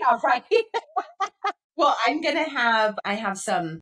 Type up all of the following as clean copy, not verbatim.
Yeah, right. Well, I have some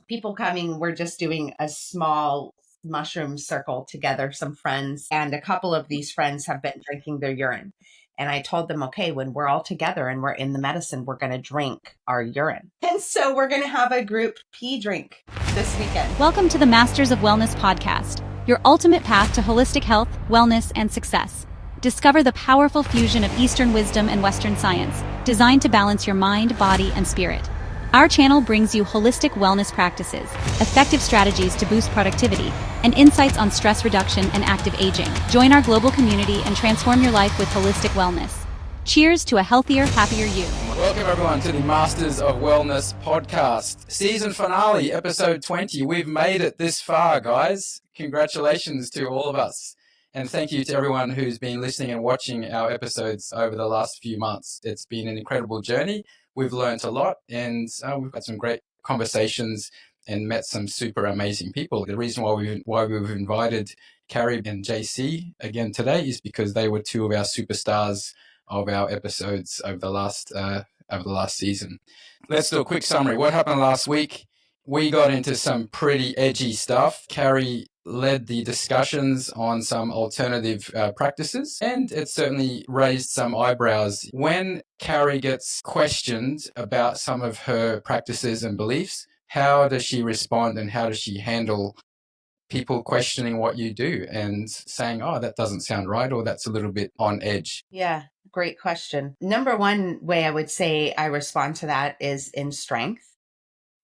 people coming. We're just doing a small mushroom circle together, some friends, and a couple of these friends have been drinking their urine. And I told them, okay, when we're all together and we're in the medicine, we're going to drink our urine. And so we're going to have a group pee drink this weekend. Welcome to the Masters of Wellness podcast, your ultimate path to holistic health, wellness, and success. Discover the powerful fusion of Eastern wisdom and Western science, designed to balance your mind, body, and spirit. Our channel brings you holistic wellness practices, effective strategies to boost productivity, and insights on stress reduction and active aging. Join our global community and transform your life with holistic wellness. Cheers to a healthier, happier you. Welcome everyone to the Masters of Wellness podcast. Season finale, episode 20. We've made it this far, guys. Congratulations to all of us. And thank you to everyone who's been listening and watching our episodes over the last few months. It's been an incredible journey. We've learned a lot and we've had some great conversations and met some super amazing people. The reason why we've invited Carrie and JC again today is because they were two of our superstars of our episodes over the last season. Let's do a quick summary. What happened last week? We got into some pretty edgy stuff. Carrie led the discussions on some alternative practices, and it certainly raised some eyebrows. When Carrie gets questioned about some of her practices and beliefs, how does she respond and how does she handle people questioning what you do and saying, oh, that doesn't sound right, or that's a little bit on edge? Yeah, great question. Number one way I would say I respond to that is in strength.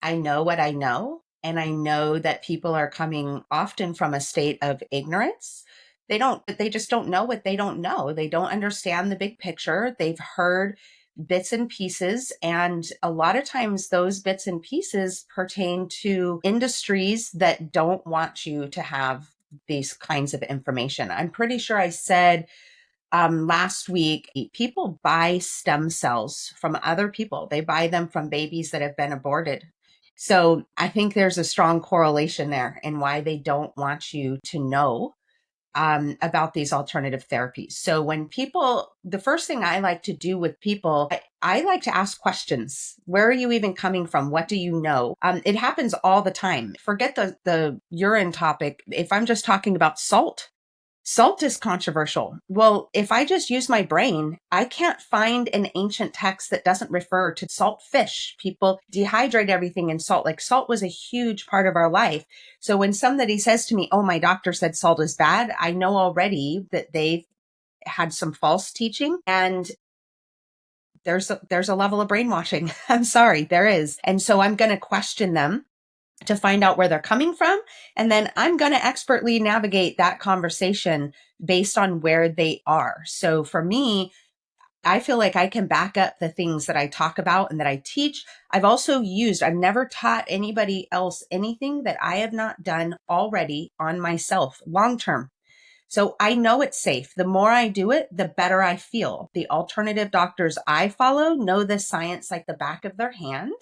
I know what I know, and I know that people are coming often from a state of ignorance. They just don't know what they don't know. They don't understand the big picture. They've heard bits and pieces, and a lot of times those bits and pieces pertain to industries that don't want you to have these kinds of information. I'm pretty sure I said last week, people buy stem cells from other people. They buy them from babies that have been aborted. So I think there's a strong correlation there in why they don't want you to know about these alternative therapies. So when people, the first thing I like to do with people, I like to ask questions. Where are you even coming from? What do you know? It happens all the time. Forget the urine topic. If I'm just talking about salt, salt is controversial. Well, if I just use my brain, I can't find an ancient text that doesn't refer to salt fish. People dehydrate everything in salt. Like salt was a huge part of our life. So when somebody says to me, oh, my doctor said salt is bad, I know already that they've had some false teaching, and there's a level of brainwashing. I'm sorry, there is. And so I'm going to question them to find out where they're coming from. And then I'm going to expertly navigate that conversation based on where they are. So for me, I feel like I can back up the things that I talk about and that I teach. I've never taught anybody else anything that I have not done already on myself long term. So I know it's safe. The more I do it, the better I feel. The alternative doctors I follow know the science like the back of their hand.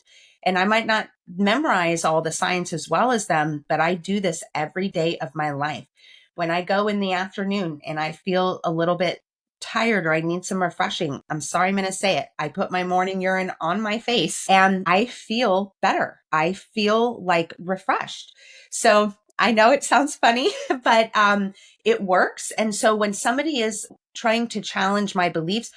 And I might not memorize all the science as well as them, but I do this every day of my life. When I go in the afternoon and I feel a little bit tired or I need some refreshing, I'm sorry, I'm going to say it. I put my morning urine on my face and I feel better. I feel like refreshed. So I know it sounds funny, but it works. And so when somebody is trying to challenge my beliefs,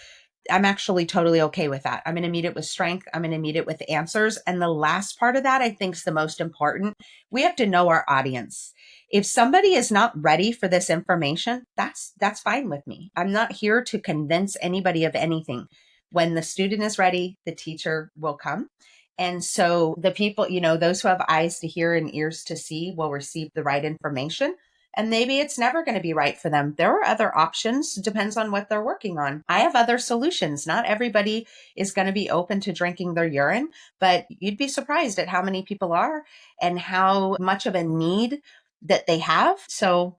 I'm actually totally okay with that. I'm going to meet it with strength. I'm going to meet it with answers. And the last part of that, I think, is the most important. We have to know our audience. If somebody is not ready for this information, that's fine with me. I'm not here to convince anybody of anything. When the student is ready, the teacher will come. And so the people, those who have eyes to hear and ears to see will receive the right information. And maybe it's never going to be right for them. There are other options. Depends on what they're working on. I have other solutions. Not everybody is going to be open to drinking their urine, but you'd be surprised at how many people are and how much of a need that they have. So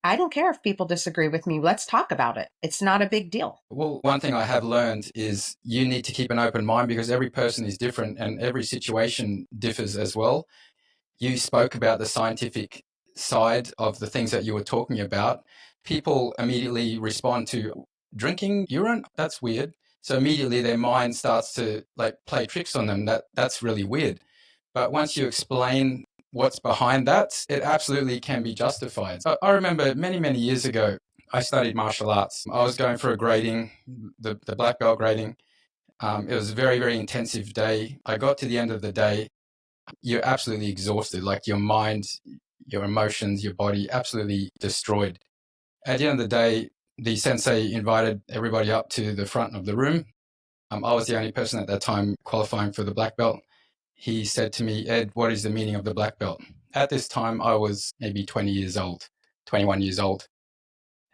I don't care if people disagree with me. Let's talk about it. It's not a big deal. Well, one thing I have learned is you need to keep an open mind because every person is different and every situation differs as well. You spoke about the scientific side of the things that you were talking about. People immediately respond to drinking urine. That's weird. So immediately their mind starts to like play tricks on them. That's really weird. But once you explain what's behind that, it absolutely can be justified. I remember many, many years ago, I studied martial arts. I was going for a grading, the black belt grading. It was a very, very intensive day. I got to the end of the day. You're absolutely exhausted, like your mind, your emotions, your body, absolutely destroyed. At the end of the day, the sensei invited everybody up to the front of the room. I was the only person at that time qualifying for the black belt. He said to me, Ed, what is the meaning of the black belt? At this time, I was maybe 20 years old, 21 years old.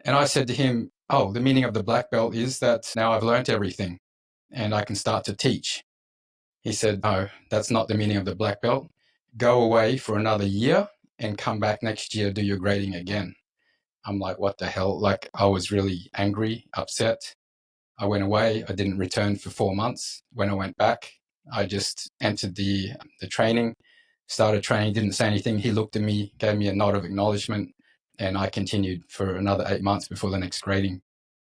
And I said to him, oh, the meaning of the black belt is that now I've learnt everything and I can start to teach. He said, no, that's not the meaning of the black belt. Go away for another year and come back next year, do your grading again. I'm like, what the hell? Like, I was really angry, upset. I went away. I didn't return for 4 months. When I went back, I just entered the training, started training, didn't say anything. He looked at me, gave me a nod of acknowledgement, and I continued for another 8 months before the next grading.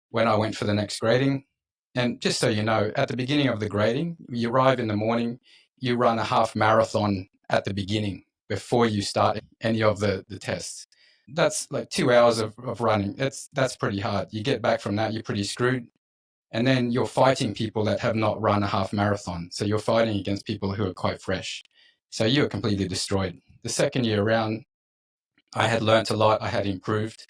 When I went for the next grading, and just so you know, at the beginning of the grading, you arrive in the morning, you run a half marathon at the beginning before you start any of the tests. That's like 2 hours of running. That's pretty hard. You get back from that, you're pretty screwed. And then you're fighting people that have not run a half marathon. So you're fighting against people who are quite fresh. So you are completely destroyed. The second year around, I had learnt a lot. I had improved.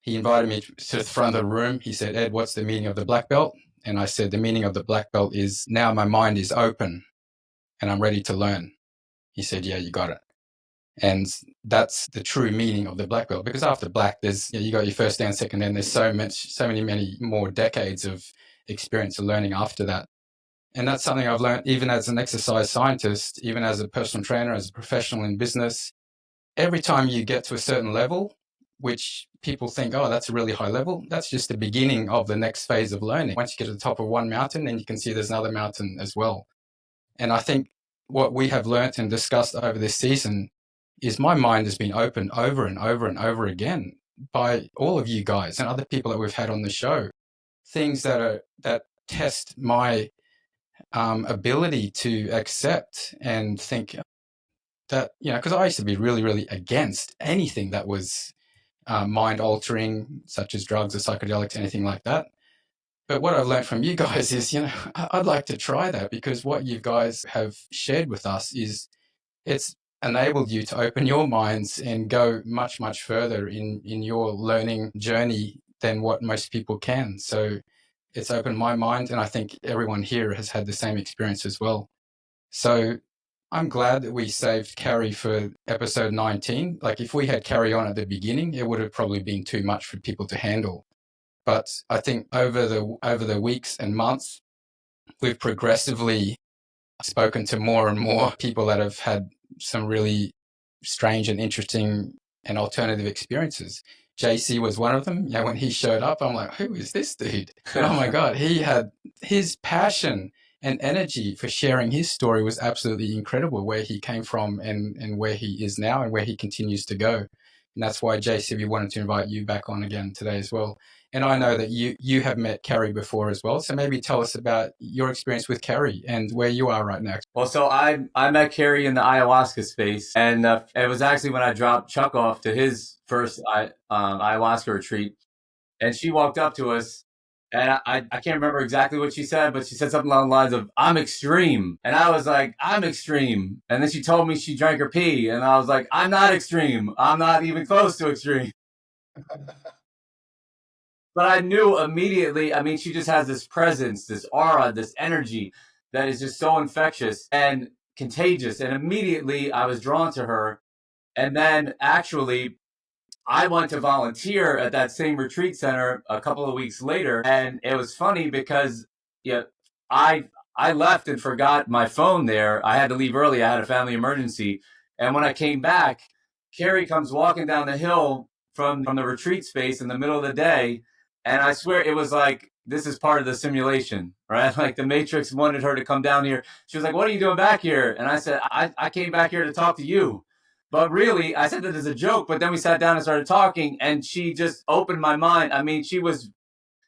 He invited me to the front of the room. He said, Ed, what's the meaning of the black belt? And I said, the meaning of the black belt is now my mind is open and I'm ready to learn. He said, yeah, you got it. And that's the true meaning of the black belt, because after black, there's, you got your first dan, second dan, there's so many more decades of experience and learning after that. And that's something I've learned even as an exercise scientist, even as a personal trainer, as a professional in business. Every time you get to a certain level, which people think, oh, that's a really high level, that's just the beginning of the next phase of learning. Once you get to the top of one mountain, then you can see there's another mountain as well. And I think what we have learnt and discussed over this season is my mind has been opened over and over and over again by all of you guys and other people that we've had on the show. Things that test my ability to accept and think that, because I used to be really, really against anything that was mind altering, such as drugs or psychedelics, anything like that. But what I've learned from you guys is, I'd like to try that, because what you guys have shared with us is it's enabled you to open your minds and go much, much further in your learning journey than what most people can. So it's opened my mind, and I think everyone here has had the same experience as well. So I'm glad that we saved Carrie for episode 19. Like, if we had Carrie on at the beginning, it would have probably been too much for people to handle. But I think over the weeks and months, we've progressively spoken to more and more people that have had some really strange and interesting and alternative experiences. JC was one of them. When he showed up, I'm like, who is this dude? Oh my God. He had his passion and energy for sharing his story was absolutely incredible, where he came from and where he is now and where he continues to go. And that's why, JC, we wanted to invite you back on again today as well. And I know that you have met Carrie before as well. So maybe tell us about your experience with Carrie and where you are right now. Well, so I met Carrie in the ayahuasca space, and it was actually when I dropped Chuck off to his first ayahuasca retreat, and she walked up to us, and I can't remember exactly what she said, but she said something along the lines of, I'm extreme. And I was like, I'm extreme. And then she told me she drank her pee, and I was like, I'm not extreme. I'm not even close to extreme. But I knew immediately, I mean, she just has this presence, this aura, this energy that is just so infectious and contagious. And immediately I was drawn to her. And then actually, I went to volunteer at that same retreat center a couple of weeks later. And it was funny because I left and forgot my phone there. I had to leave early. I had a family emergency. And when I came back, Carrie comes walking down the hill from the retreat space in the middle of the day. And I swear it was like, this is part of the simulation, right? Like the Matrix wanted her to come down here. She was like, what are you doing back here? And I said, I came back here to talk to you. But really, I said that as a joke, but then we sat down and started talking, and she just opened my mind. I mean, she was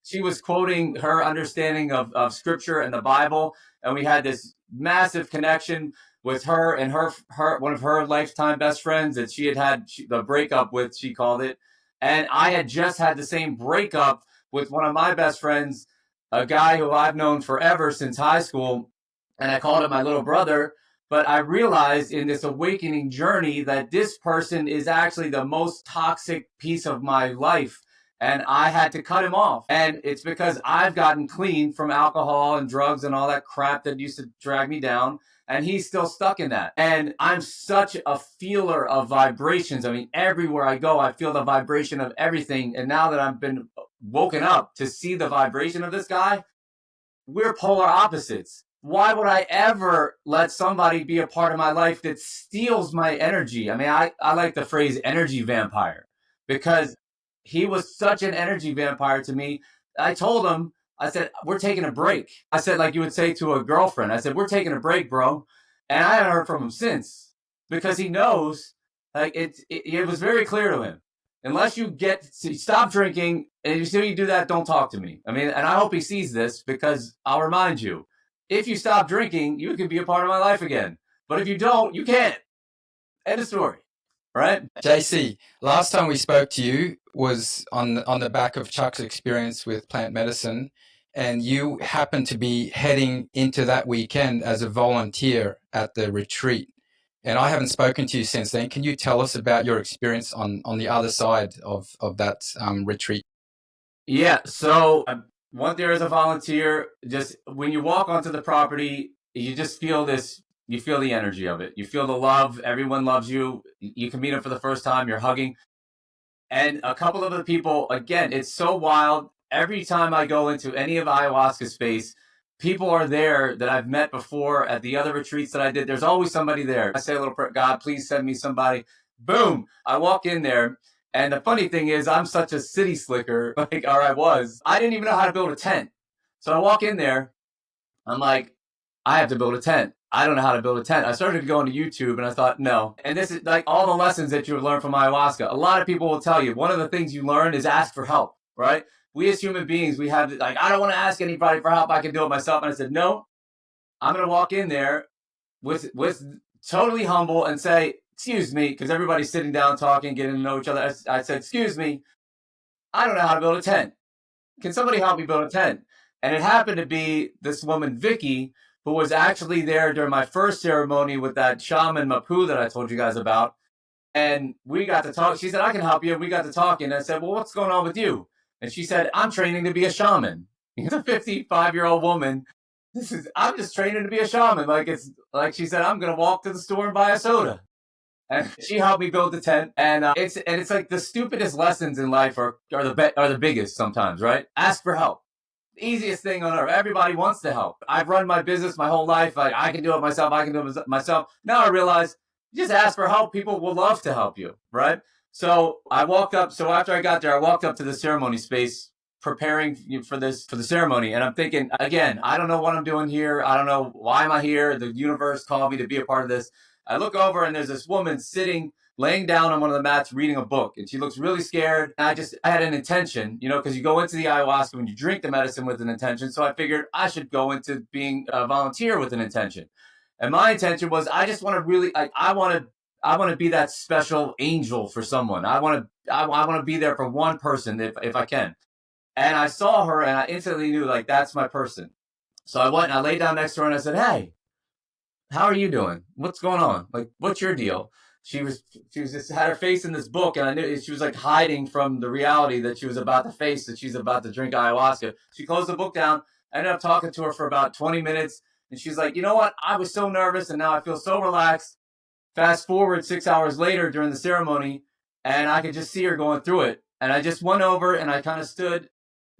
She was quoting her understanding of scripture and the Bible. And we had this massive connection with her and her one of her lifetime best friends that she had the breakup with, she called it. And I had just had the same breakup with one of my best friends, a guy who I've known forever since high school. And I called him my little brother. But I realized in this awakening journey that this person is actually the most toxic piece of my life. And I had to cut him off. And it's because I've gotten clean from alcohol and drugs and all that crap that used to drag me down. And he's still stuck in that. And I'm such a feeler of vibrations. I mean, everywhere I go, I feel the vibration of everything. And now that I've been woken up to see the vibration of this guy, we're polar opposites. Why would I ever let somebody be a part of my life that steals my energy? I mean, I like the phrase energy vampire, because he was such an energy vampire to me. I told him, I said, we're taking a break. I said, like you would say to a girlfriend, I said, we're taking a break, bro. And I haven't heard from him since, because he knows, like, it was very clear to him. Unless you stop drinking, and until you do that, don't talk to me. I mean, and I hope he sees this, because I'll remind you, if you stop drinking, you can be a part of my life again. But if you don't, you can't. End of story. Right? JC, last time we spoke to you was on the back of Chuck's experience with plant medicine, and you happened to be heading into that weekend as a volunteer at the retreat. And I haven't spoken to you since then. Can you tell us about your experience on the other side of that retreat? Yeah. So I went there as a volunteer. Just when you walk onto the property, you just feel this. You feel the energy of it. You feel the love. Everyone loves you. You can meet them for the first time. You're hugging. And a couple of the people, again, it's so wild. Every time I go into any of ayahuasca space, people are there that I've met before at the other retreats that I did. There's always somebody there. I say a little prayer, God, please send me somebody. Boom. I walk in there. And the funny thing is, I'm such a city slicker, or I was. I didn't even know how to build a tent. So I walk in there. I'm like, I have to build a tent. I don't know how to build a tent. I started going to YouTube and I thought, no. And this is like all the lessons that you would learn from ayahuasca. A lot of people will tell you, one of the things you learn is ask for help, right? We as human beings, we have like, I don't want to ask anybody for help. I can do it myself. And I said, no, I'm going to walk in there with totally humble and say, excuse me, because everybody's sitting down talking, getting to know each other. I said, excuse me, I don't know how to build a tent. Can somebody help me build a tent? And it happened to be this woman, Vicky, who was actually there during my first ceremony with that shaman Mapu that I told you guys about. And we got to talk. She said, I can help you. And we got to talking. And I said, well, what's going on with you? And she said, I'm training to be a shaman. She's a 55-year-old woman. I'm just training to be a shaman. It's like she said, I'm going to walk to the store and buy a soda. And she helped me build the tent. And it's like the stupidest lessons in life are the biggest sometimes, right? Ask for help. Easiest thing on earth. Everybody wants to help. I've run my business my whole life. I can do it myself. I can do it myself. Now I realize, just ask for help. People will love to help you, right? So I walked up. So after I got there, I walked up to the ceremony space, preparing for the ceremony. And I'm thinking, again, I don't know what I'm doing here. I don't know why am I here. The universe called me to be a part of this. I look over and there's this woman laying down on one of the mats reading a book, and she looks really scared. And I had an intention, because you go into the ayahuasca when you drink the medicine with an intention. So I figured I should go into being a volunteer with an intention. And my intention was, I just want to really, I want to be that special angel for someone. I want to be there for one person if I can. And I saw her and I instantly knew, like, that's my person. So I went and I laid down next to her and I said, hey, how are you doing? What's going on? Like, what's your deal? She was just had her face in this book, and I knew she was like hiding from the reality that she was about to face, that she's about to drink ayahuasca. She closed the book down. I ended up talking to her for about 20 minutes, and she's like, you know what? I was so nervous, and now I feel so relaxed. Fast forward 6 hours later during the ceremony, and I could just see her going through it. And I just went over, and I kind of stood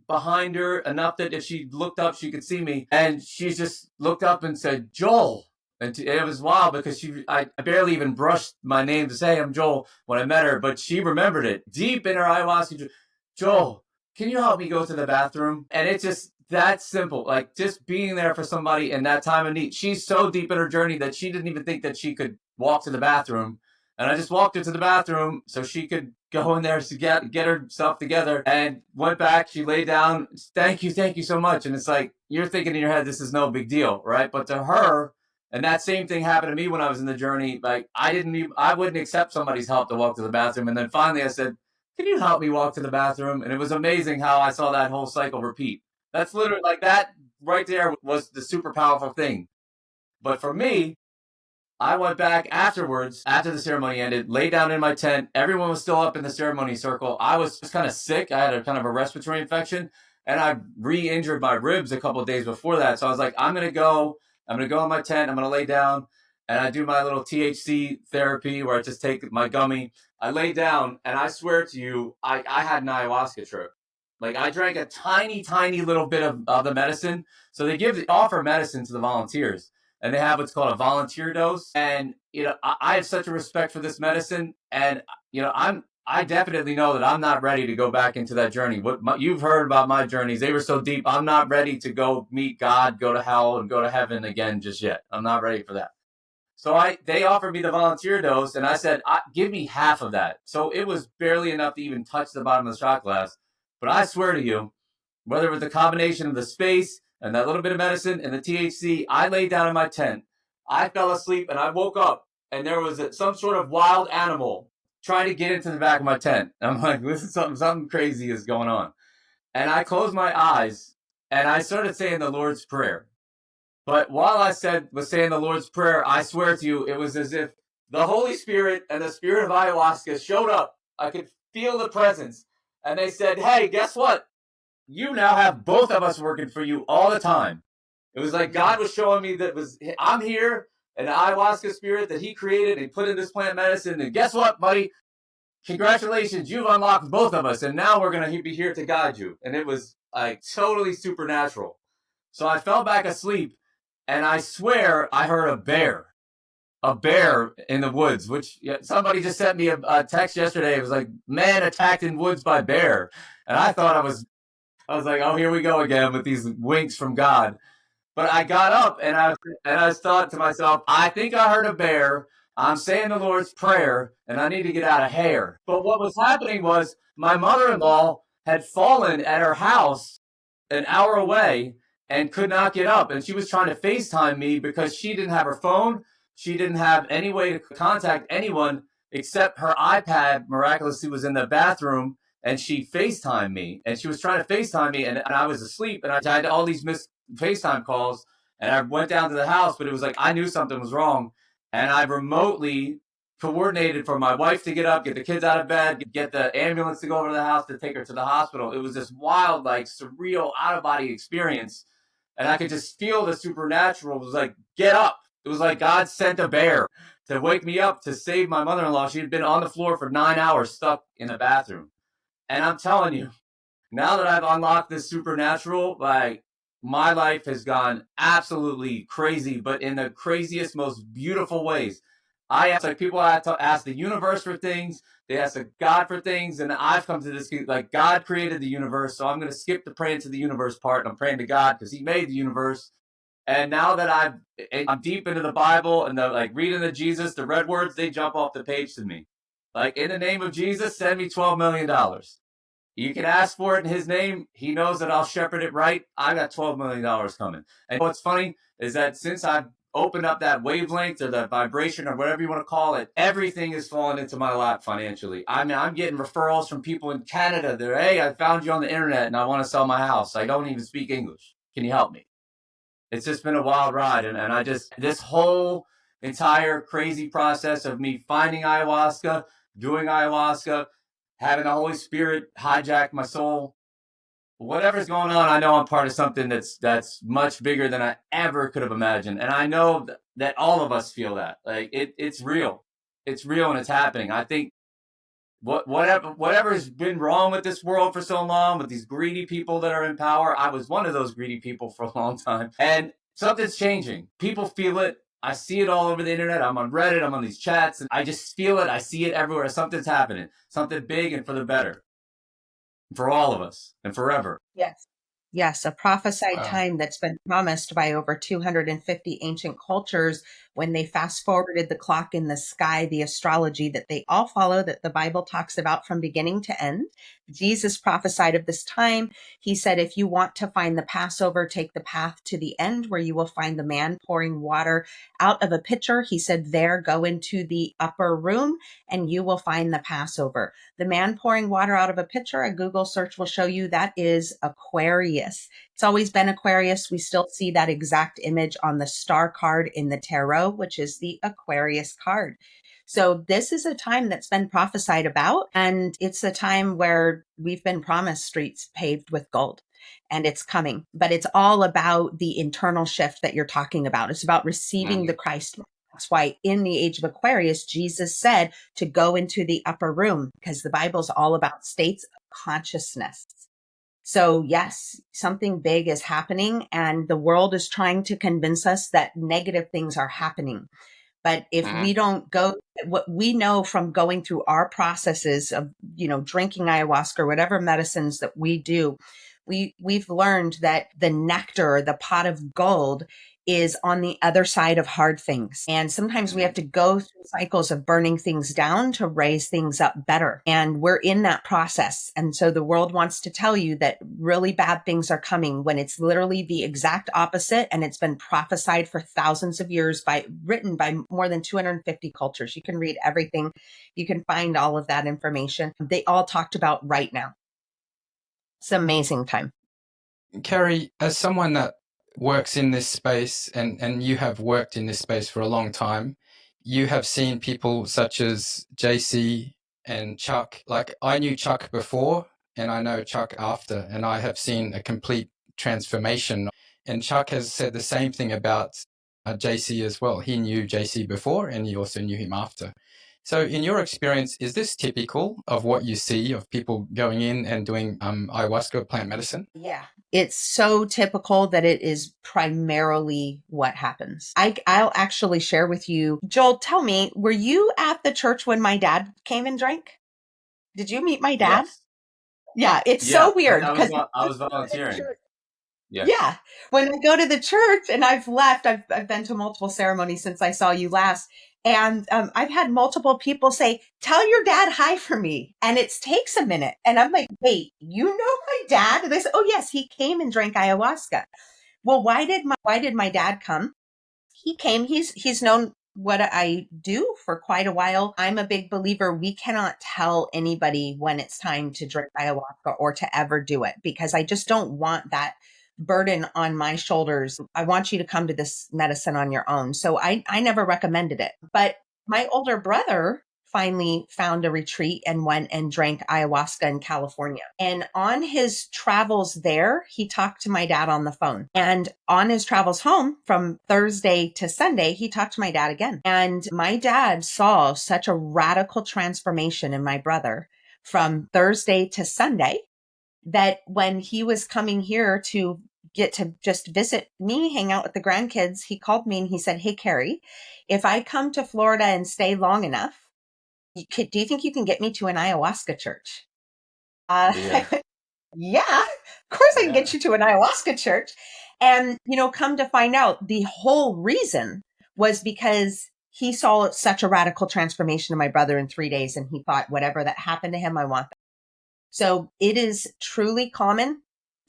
behind her enough that if she looked up, she could see me. And she just looked up and said, Joel. And it was wild because I barely even brushed my name to say, I'm Joel, when I met her, but she remembered it deep in her ayahuasca. Joel, can you help me go to the bathroom? And it's just that simple, like just being there for somebody in that time of need. She's so deep in her journey that she didn't even think that she could walk to the bathroom. And I just walked her to the bathroom so she could go in there to get herself together, and went back. She laid down. Thank you so much. And it's like, you're thinking in your head, this is no big deal, right? But to her, and that same thing happened to me when I was in the journey. Like, I wouldn't accept somebody's help to walk to the bathroom. And then finally I said, can you help me walk to the bathroom? And it was amazing how I saw that whole cycle repeat. That's literally like that right there was the super powerful thing. But for me, I went back afterwards, after the ceremony ended, laid down in my tent. Everyone was still up in the ceremony circle. I was just kind of sick. I had a kind of a respiratory infection, and I re-injured my ribs a couple of days before that. So I was like, I'm going to go in my tent. I'm going to lay down, and I do my little THC therapy where I just take my gummy. I lay down, and I swear to you, I had an ayahuasca trip. Like, I drank a tiny, tiny little bit of the medicine. So they offer medicine to the volunteers, and they have what's called a volunteer dose. And, I have such a respect for this medicine. And, I definitely know that I'm not ready to go back into that journey. You've heard about my journeys. They were so deep. I'm not ready to go meet God, go to hell, and go to heaven again just yet. I'm not ready for that. So they offered me the volunteer dose, and I said, give me half of that. So it was barely enough to even touch the bottom of the shot glass. But I swear to you, whether it was the combination of the space and that little bit of medicine and the THC, I laid down in my tent. I fell asleep, and I woke up, and there was some sort of wild animal trying to get into the back of my tent. And I'm like, this is something crazy is going on. And I closed my eyes, and I started saying the Lord's Prayer. But while I was saying the Lord's Prayer, I swear to you, it was as if the Holy Spirit and the spirit of ayahuasca showed up. I could feel the presence. And they said, hey, guess what? You now have both of us working for you all the time. It was like God was showing me I'm here, an ayahuasca spirit that he created and put in this plant medicine. And guess what, buddy? Congratulations, you've unlocked both of us. And now we're going to be here to guide you. And it was like totally supernatural. So I fell back asleep, and I swear I heard a bear in the woods, which somebody just sent me a text yesterday. It was like, man attacked in woods by bear. And I thought I was like, oh, here we go again with these winks from God. But I got up, and I thought to myself, I think I heard a bear. I'm saying the Lord's Prayer, and I need to get out of here. But what was happening was my mother-in-law had fallen at her house an hour away and could not get up. And she was trying to FaceTime me because she didn't have her phone. She didn't have any way to contact anyone except her iPad miraculously was in the bathroom, and she FaceTimed me. And she was trying to FaceTime me, and I was asleep, and I had all these missed FaceTime calls, and I went down to the house, but it was like I knew something was wrong, and I remotely coordinated for my wife to get up, get the kids out of bed, get the ambulance to go over to the house to take her to the hospital. It was this wild, like surreal, out-of-body experience, and I could just feel the supernatural. It was like, get up. It was like God sent a bear to wake me up to save my mother-in-law. She had been on the floor for 9 hours stuck in the bathroom. And I'm telling you, now that I've unlocked this supernatural, like, my life has gone absolutely crazy, but in the craziest, most beautiful ways. People have to ask the universe for things. They ask God for things. And I've come to this, like, God created the universe. So I'm going to skip the praying to the universe part. And I'm praying to God because he made the universe. And now that I'm deep into the Bible and reading the Jesus, the red words, they jump off the page to me. Like, in the name of Jesus, send me $12 million. You can ask for it in his name. He knows that I'll shepherd it right. I got $12 million coming. And what's funny is that since I've opened up that wavelength or the vibration or whatever you want to call it, everything is falling into my lap financially. I mean, I'm getting referrals from people in Canada. They're, hey, I found you on the internet and I want to sell my house. I don't even speak English. Can you help me? It's just been a wild ride. And this whole entire crazy process of me finding ayahuasca, doing ayahuasca, having the Holy Spirit hijack my soul, whatever's going on, I know I'm part of something that's much bigger than I ever could have imagined. And I know that all of us feel that. Like, it's real. It's real and it's happening. I think whatever has been wrong with this world for so long, with these greedy people that are in power, I was one of those greedy people for a long time. And something's changing. People feel it. I see it all over the internet. I'm on Reddit. I'm on these chats. And I just feel it. I see it everywhere. Something's happening. Something big and for the better. For all of us and forever. Yes. Yes, a prophesied time that's been promised by over 250 ancient cultures when they fast forwarded the clock in the sky, the astrology that they all follow, that the Bible talks about from beginning to end. Jesus prophesied of this time. He said, if you want to find the Passover, take the path to the end where you will find the man pouring water out of a pitcher. He said, there, go into the upper room and you will find the Passover. The man pouring water out of a pitcher, a Google search will show you that is Aquarius. It's always been Aquarius. We still see that exact image on the star card in the tarot, which is the Aquarius card. So this is a time that's been prophesied about, and it's a time where we've been promised streets paved with gold, and it's coming. But it's all about the internal shift that you're talking about. It's about receiving the Christ. That's why in the age of Aquarius, Jesus said to go into the upper room, because the Bible's all about states of consciousness. So yes, something big is happening, and the world is trying to convince us that negative things are happening. But if we don't go, what we know from going through our processes of, drinking ayahuasca or whatever medicines that we do, we've learned that the nectar, the pot of gold, is on the other side of hard things. And sometimes we have to go through cycles of burning things down to raise things up better. And we're in that process. And so the world wants to tell you that really bad things are coming when it's literally the exact opposite. And it's been prophesied for thousands of years written by more than 250 cultures. You can read everything. You can find all of that information. They all talked about right now. It's an amazing time. Kerry, as someone that works in this space, and you have worked in this space for a long time, you have seen people such as JC and Chuck. Like, I knew Chuck before and I know Chuck after, and I have seen a complete transformation. And Chuck has said the same thing about JC as well. He knew JC before and he also knew him after. So in your experience, is this typical of what you see of people going in and doing ayahuasca plant medicine? Yeah, it's so typical that it is primarily what happens. I'll actually share with you. Joel, tell me, were you at the church when my dad came and drank? Did you meet my dad? Yes. Yeah, it's Yeah. so weird I was because I was volunteering. Yes. yeah, when I go to the church and I've been to multiple ceremonies since I saw you last. And I've had multiple people say, tell your dad hi for me. And it takes a minute. And I'm like, wait, you know my dad? And they say, oh, yes, he came and drank ayahuasca. Well, why did my dad come? He came. He's known what I do for quite a while. I'm a big believer. We cannot tell anybody when it's time to drink ayahuasca or to ever do it, because I just don't want that burden on my shoulders. I want you to come to this medicine on your own. So I never recommended it. But my older brother finally found a retreat and went and drank ayahuasca in California. And on his travels there, he talked to my dad on the phone. And on his travels home from Thursday to Sunday, he talked to my dad again. And my dad saw such a radical transformation in my brother from Thursday to Sunday that when he was coming here to get to just visit me, hang out with the grandkids, he called me and he said, hey, Carrie, if I come to Florida and stay long enough, do you think you can get me to an ayahuasca church? Yeah. Yeah, of course I can Yeah. get you to an ayahuasca church. And, come to find out, the whole reason was because he saw such a radical transformation in my brother in 3 days. And he thought, whatever that happened to him, I want that. So it is truly common.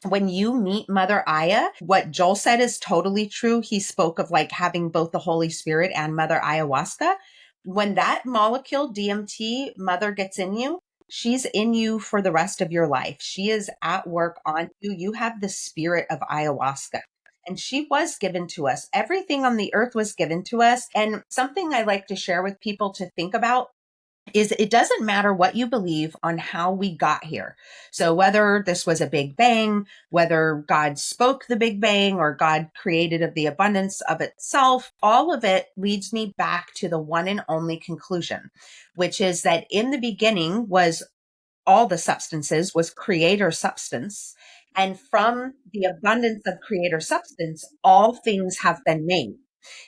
When you meet Mother Aya, what Joel said is totally true. He spoke of like having both the Holy Spirit and Mother Ayahuasca. When that molecule DMT Mother gets in you, she's in you for the rest of your life. She is at work on you. You have the spirit of ayahuasca. And she was given to us. Everything on the earth was given to us. And something I like to share with people to think about is it doesn't matter what you believe on how we got here. So whether this was a big bang, whether God spoke the big bang or God created of the abundance of itself, all of it leads me back to the one and only conclusion, which is that in the beginning was all the substances, was creator substance. And from the abundance of creator substance, all things have been made.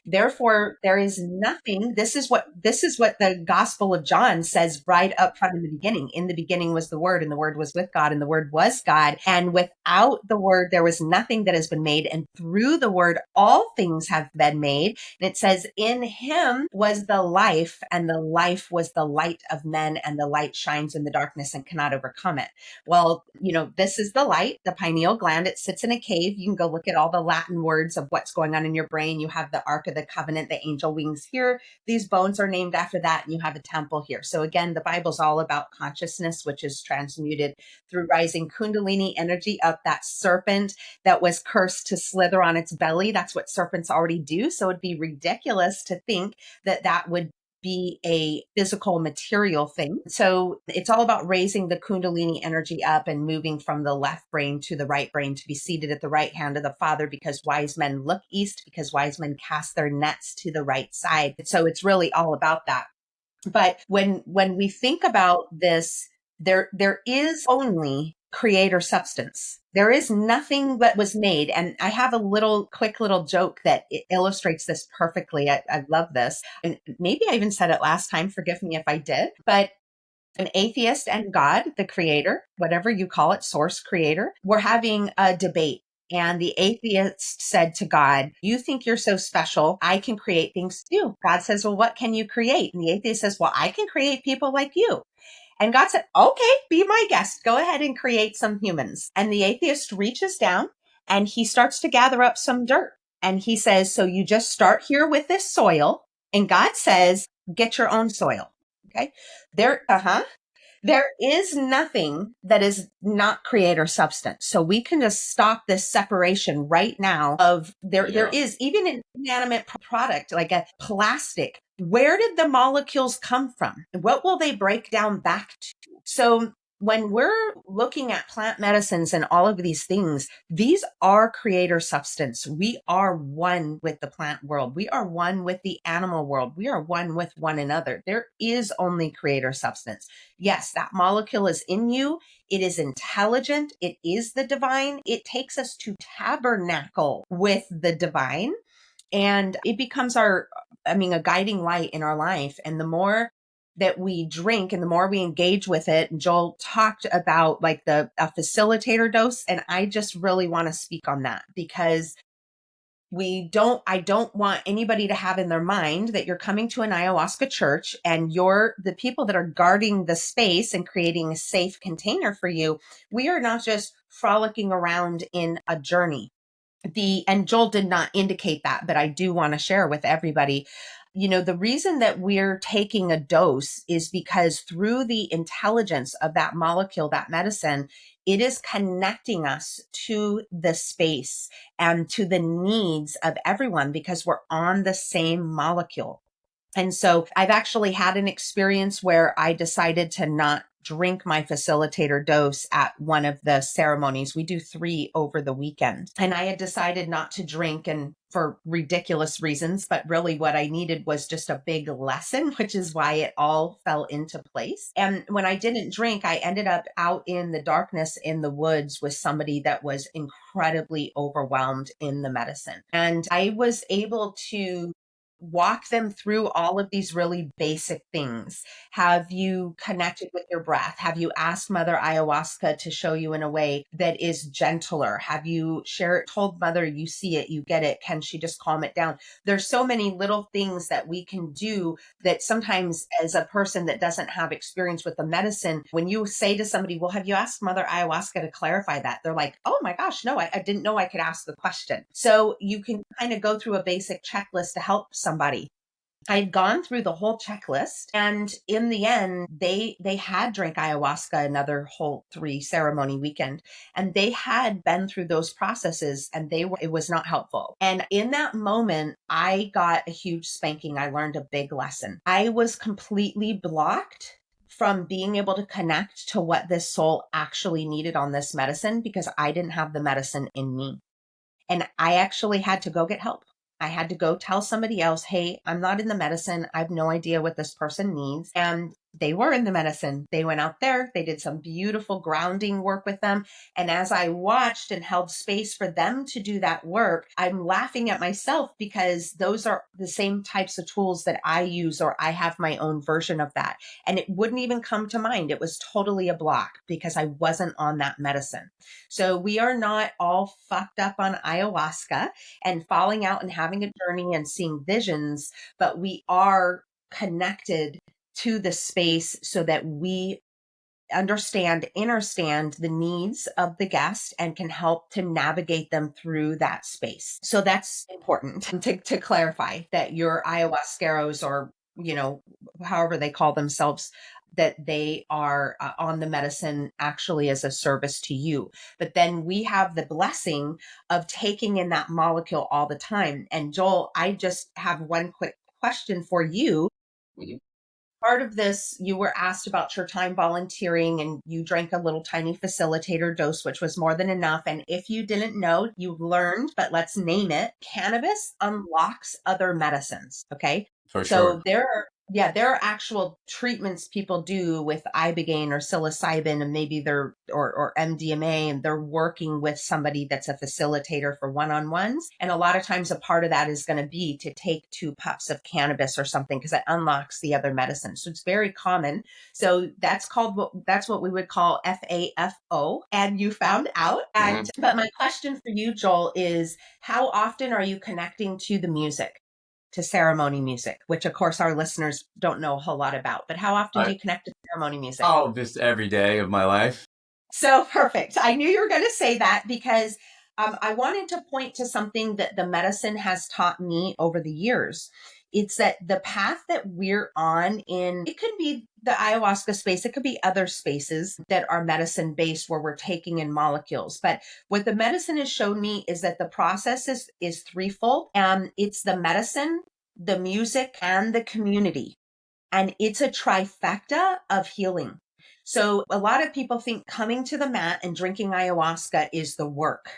Therefore, there is nothing. This is what the Gospel of John says right up front in the beginning. In the beginning was the Word, and the Word was with God, and the Word was God. And without the Word, there was nothing that has been made. And through the Word, all things have been made. And it says, in him was the life, and the life was the light of men, and the light shines in the darkness and cannot overcome it. Well, this is the light, the pineal gland. It sits in a cave. You can go look at all the Latin words of what's going on in your brain. You have the Ark of the Covenant, the angel wings here. These bones are named after that, and you have a temple here. So again, the Bible's all about consciousness, which is transmuted through rising Kundalini energy up. That serpent that was cursed to slither on its belly. That's what serpents already do. So it'd be ridiculous to think that that would be a physical material thing. So it's all about raising the Kundalini energy up and moving from the left brain to the right brain to be seated at the right hand of the Father, because wise men look east, because wise men cast their nets to the right side. So it's really all about that. But when we think about this, there is only creator substance. There is nothing that was made. And I have a quick little joke that illustrates this perfectly. I love this. And maybe I even said it last time. Forgive me if I did. But an atheist and God, the creator, whatever you call it, source creator, were having a debate. And the atheist said to God, you think you're so special. I can create things too. God says, well, what can you create? And the atheist says, well, I can create people like you. And God said, okay, be my guest. Go ahead and create some humans. And the atheist reaches down and he starts to gather up some dirt. And he says, so you just start here with this soil. And God says, get your own soil. Okay. There is nothing that is not creator substance. So we can just stop this separation right now of there is even an inanimate product like a plastic. Where did the molecules come from? What will they break down back to? So when we're looking at plant medicines and all of these things, these are creator substance. We are one with the plant world. We are one with the animal world. We are one with one another. There is only creator substance. Yes, that molecule is in you. It is intelligent. It is the divine. It takes us to tabernacle with the divine, and it becomes a guiding light in our life. And the more that we drink and the more we engage with it, and Joel talked about like a facilitator dose. And I just really want to speak on that, because I don't want anybody to have in their mind that you're coming to an ayahuasca church and you're the people that are guarding the space and creating a safe container for you. We are not just frolicking around in a journey. And Joel did not indicate that, but I do want to share with everybody. The reason that we're taking a dose is because through the intelligence of that molecule, that medicine, it is connecting us to the space and to the needs of everyone, because we're on the same molecule. And so I've actually had an experience where I decided to not drink my facilitator dose at one of the ceremonies. We do 3 over the weekend. And I had decided not to drink, and for ridiculous reasons, but really what I needed was just a big lesson, which is why it all fell into place. And when I didn't drink, I ended up out in the darkness in the woods with somebody that was incredibly overwhelmed in the medicine. And I was able to walk them through all of these really basic things. Have you connected with your breath? Have you asked Mother Ayahuasca to show you in a way that is gentler? Have you told Mother you see it, you get it? Can she just calm it down? There's so many little things that we can do that sometimes, as a person that doesn't have experience with the medicine, when you say to somebody, well, have you asked Mother Ayahuasca to clarify that? They're like, oh my gosh, no, I didn't know I could ask the question. So you can kind of go through a basic checklist to help somebody. I'd gone through the whole checklist, and in the end, they had drank ayahuasca another whole 3 ceremony weekend, and they had been through those processes, and it was not helpful. And in that moment, I got a huge spanking. I learned a big lesson. I was completely blocked from being able to connect to what this soul actually needed on this medicine, because I didn't have the medicine in me. And I actually had to go get help. I had to go tell somebody else, hey, I'm not in the medicine. I have no idea what this person needs. And they were in the medicine. They went out there, they did some beautiful grounding work with them. And as I watched and held space for them to do that work, I'm laughing at myself because those are the same types of tools that I use, or I have my own version of that. And it wouldn't even come to mind. It was totally a block because I wasn't on that medicine. So we are not all fucked up on ayahuasca and falling out and having a journey and seeing visions, but we are connected to the space so that we understand the needs of the guest and can help to navigate them through that space. So that's important to clarify that your ayahuasqueros, or, however they call themselves, that they are on the medicine actually as a service to you. But then we have the blessing of taking in that molecule all the time. And Joel, I just have one quick question for you. Mhm. Part of this, you were asked about your time volunteering and you drank a little tiny facilitator dose, which was more than enough. And if you didn't know, you learned, but let's name it, cannabis unlocks other medicines. Okay. For sure. So there are actual treatments people do with ibogaine or psilocybin, and maybe or MDMA, and they're working with somebody that's a facilitator for one-on-ones. And a lot of times a part of that is going to be to take 2 puffs of cannabis or something, because it unlocks the other medicine. So it's very common. So that's what we would call FAFO. And you found out. But my question for you, Joel, is how often are you connecting to the music? To ceremony music, which of course our listeners don't know a whole lot about, but how often do I, you connect to ceremony music? oh, just every day of my life. So perfect. I knew you were going to say that because I wanted to point to something that the medicine has taught me over the years. It's that the path that we're on it could be the ayahuasca space, it could be other spaces that are medicine based where we're taking in molecules. But what the medicine has shown me is that the process is threefold. It's the medicine, the music, and the community. And it's a trifecta of healing. So a lot of people think coming to the mat and drinking ayahuasca is the work.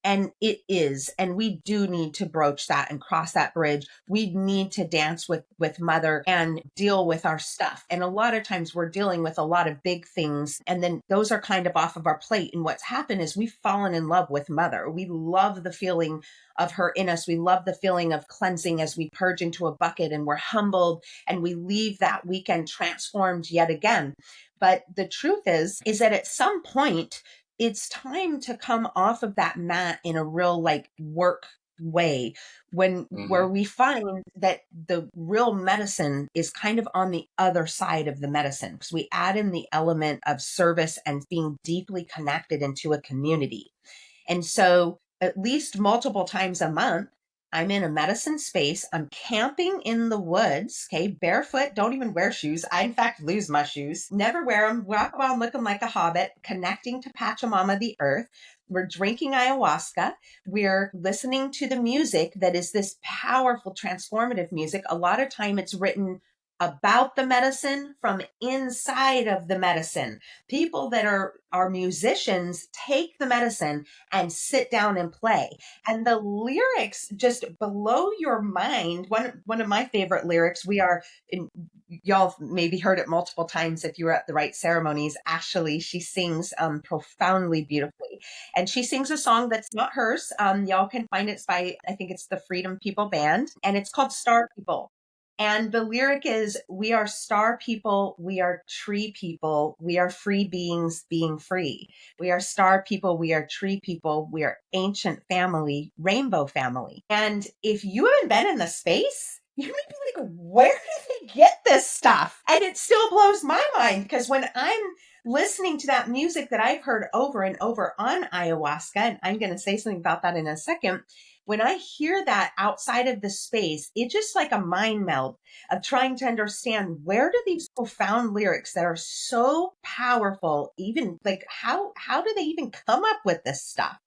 And it is. And we do need to broach that and cross that bridge. We need to dance with mother and deal with our stuff. And a lot of times we're dealing with a lot of big things. And then those are kind of off of our plate. And what's happened is we've fallen in love with mother. We love the feeling of her in us. We love the feeling of cleansing as we purge into a bucket and we're humbled and we leave that weekend transformed yet again. But the truth is that at some point, it's time to come off of that mat in a real work way where we find that the real medicine is kind of on the other side of the medicine, because we add in the element of service and being deeply connected into a community. And so at least multiple times a month, I'm in a medicine space. I'm camping in the woods, okay, barefoot, don't even wear shoes. I, in fact, lose my shoes, never wear them, walk around looking like a hobbit, connecting to Pachamama, the earth. We're drinking ayahuasca. We're listening to the music that is this powerful, transformative music. A lot of time it's written about the medicine from inside of the medicine. People that are musicians take the medicine and sit down and play. And the lyrics just blow your mind. One of my favorite lyrics, y'all maybe heard it multiple times if you were at the right ceremonies. Ashley, she sings profoundly beautifully. And she sings a song that's not hers. Y'all can find it by, I think it's the Freedom People Band, and it's called Star People. And the lyric is, we are star people, we are tree people, we are free beings being free. We are star people, we are tree people, we are ancient family, rainbow family. And if you haven't been in the space, you may be like, where did they get this stuff? And it still blows my mind, because when I'm listening to that music that I've heard over and over on ayahuasca, and I'm going to say something about that in a second, when I hear that outside of the space, it's just like a mind meld of trying to understand, where do these profound lyrics that are so powerful, even how do they even come up with this stuff?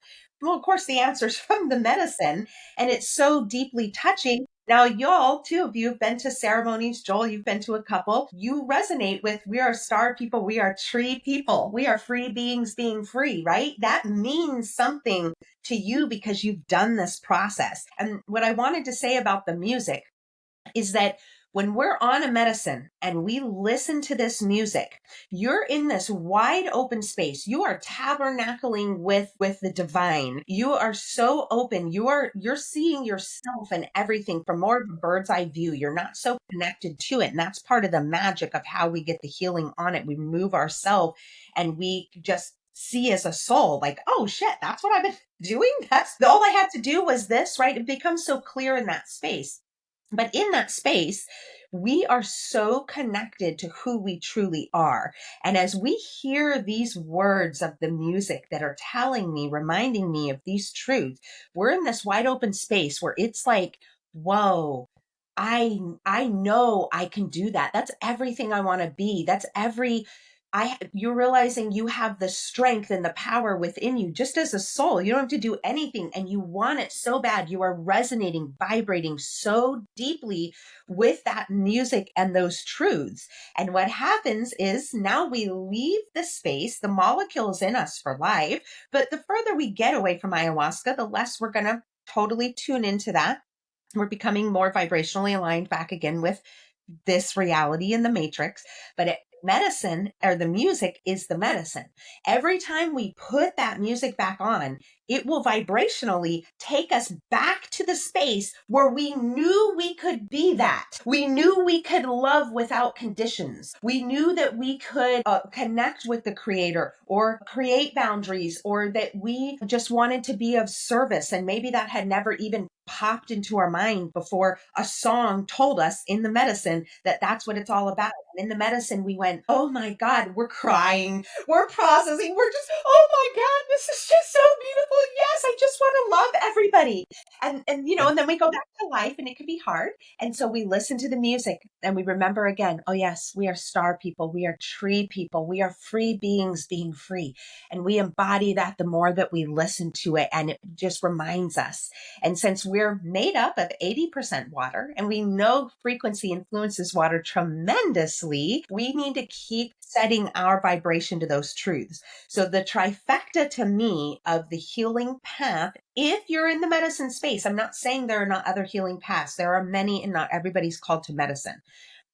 Well, of course, the answer's from the medicine, and it's so deeply touching. Now, y'all, two of you have been to ceremonies. Joel, you've been to a couple. You resonate with, we are star people, we are tree people, we are free beings being free, right? That means something to you because you've done this process. And what I wanted to say about the music is that When we're on a medicine and we listen to this music, you're in this wide open space. You are tabernacling with the divine. You are so open. You're seeing yourself and everything from more of a bird's eye view. You're not so connected to it. And that's part of the magic of how we get the healing on it. We move ourselves and we just see as a soul, like, oh shit, that's what I've been doing. That's all I had to do was this, right? It becomes so clear in that space. But in that space, we are so connected to who we truly are. And as we hear these words of the music that are telling me, reminding me of these truths, we're in this wide open space where it's like, whoa, I know I can do that. That's everything I want to be. That's you're realizing you have the strength and the power within you just as a soul. You don't have to do anything and you want it so bad. You are resonating, vibrating so deeply with that music and those truths. And what happens is now we leave the space, the molecules in us for life. But the further we get away from ayahuasca, the less we're going to totally tune into that. We're becoming more vibrationally aligned back again with this reality in the matrix. But medicine, or the music, is the medicine. Every time we put that music back on, it will vibrationally take us back to the space where we knew we could be that. We knew we could love without conditions. We knew that we could connect with the creator or create boundaries, or that we just wanted to be of service. And maybe that had never even popped into our mind before a song told us in the medicine that that's what it's all about. And in the medicine, we went, oh my God, we're crying, we're processing, we're just, oh my God, this is just so beautiful. Yes, I just want to love everybody. And then we go back to life and it can be hard. And so we listen to the music and we remember again, oh yes, we are star people. We are tree people. We are free beings being free. And we embody that the more that we listen to it, and it just reminds us. And since we're made up of 80% water and we know frequency influences water tremendously, we need to keep setting our vibration to those truths. So the trifecta to me of the healing path, if you're in the medicine space, I'm not saying there are not other healing paths. There are many, and not everybody's called to medicine.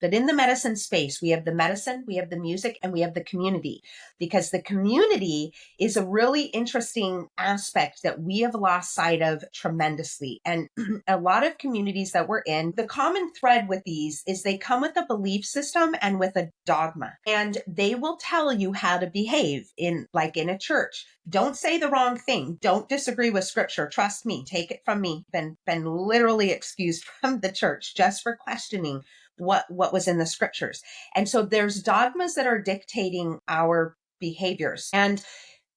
But in the medicine space, we have the medicine, we have the music, and we have the community, because the community is a really interesting aspect that we have lost sight of tremendously. And a lot of communities that we're in, the common thread with these is they come with a belief system and with a dogma, and they will tell you how to behave like in a church. Don't say the wrong thing. Don't disagree with scripture. Trust me, take it from me. Been literally excused from the church just for questioning what was in the scriptures. And so there's dogmas that are dictating our behaviors, and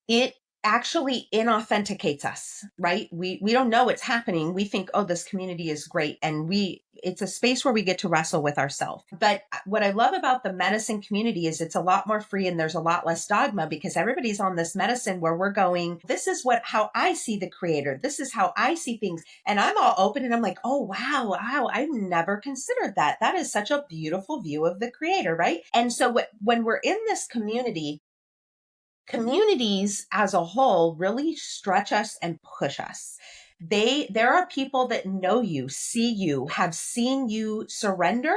it actually inauthenticates us, right? We don't know what's happening. We think, oh, this community is great. And it's a space where we get to wrestle with ourselves. But what I love about the medicine community is it's a lot more free and there's a lot less dogma, because everybody's on this medicine where we're going, this is how I see the creator. This is how I see things. And I'm all open and I'm like, oh, wow, I've never considered that. That is such a beautiful view of the creator, right? And so when we're in this communities as a whole really stretch us and push us. There are people that know you, see you, have seen you surrender,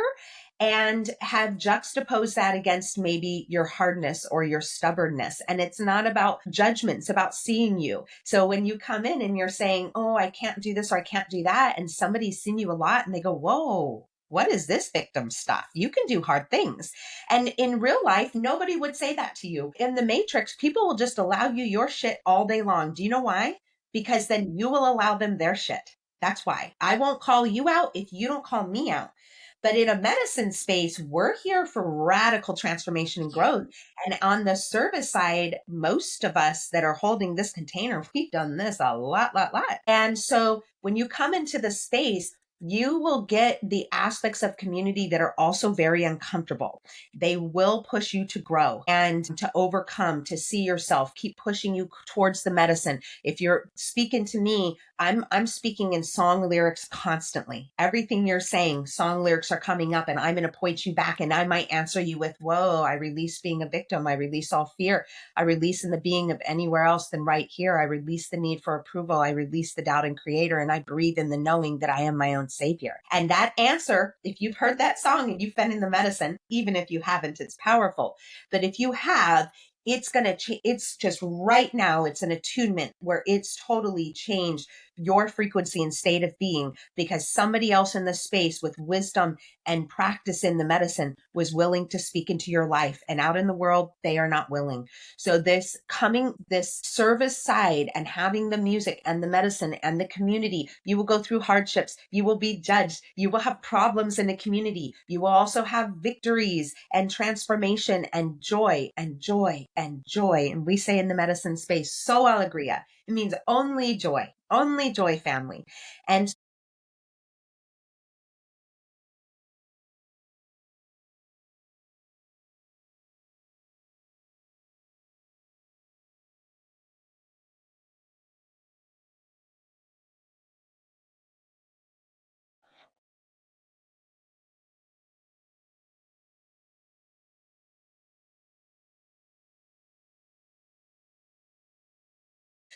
and have juxtaposed that against maybe your hardness or your stubbornness. And it's not about judgment, it's about seeing you. So when you come in and you're saying, oh, I can't do this or I can't do that, and somebody's seen you a lot and they go, whoa, what is this victim stuff? You can do hard things. And in real life, nobody would say that to you. In the matrix, people will just allow you your shit all day long. Do you know why? Because then you will allow them their shit. That's why. I won't call you out if you don't call me out. But in a medicine space, we're here for radical transformation and growth. And on the service side, most of us that are holding this container, we've done this a lot. And so when you come into the space, you will get the aspects of community that are also very uncomfortable. They will push you to grow and to overcome, to see yourself, keep pushing you towards the medicine. If you're speaking to me, I'm speaking in song lyrics constantly. Everything you're saying, song lyrics are coming up, and I'm going to point you back, and I might answer you with, whoa, I release being a victim. I release all fear. I release in the being of anywhere else than right here. I release the need for approval. I release the doubt in creator, and I breathe in the knowing that I am my own savior. And that answer, if you've heard that song and you've been in the medicine, even if you haven't, it's powerful. But if you have, it's going to change. It's just right now, it's an attunement where it's totally changed your frequency and state of being because somebody else in the space with wisdom and practice in the medicine was willing to speak into your life. And out in the world, they are not willing. So this service side and having the music and the medicine and the community, you will go through hardships. You will be judged. You will have problems in the community. You will also have victories and transformation and joy and joy and joy. And we say in the medicine space, so alegria. It means only joy, family. And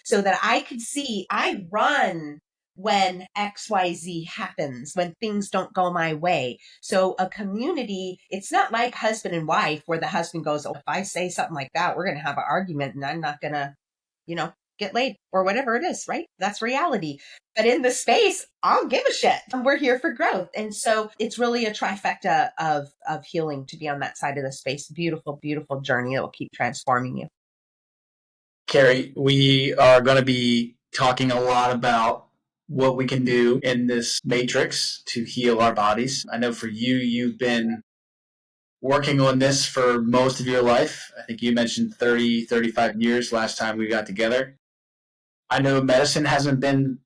so that I could see, I run when XYZ happens, when things don't go my way. So a community, it's not like husband and wife where the husband goes, oh, if I say something like that, we're going to have an argument and I'm not going to, get laid or whatever it is, right? That's reality. But in the space, I'll give a shit. We're here for growth. And so it's really a trifecta of healing to be on that side of the space. Beautiful, beautiful journey that will keep transforming you. Carrie, we are going to be talking a lot about what we can do in this matrix to heal our bodies. I know for you, you've been working on this for most of your life. I think you mentioned 30, 35 years last time we got together. I know you haven't been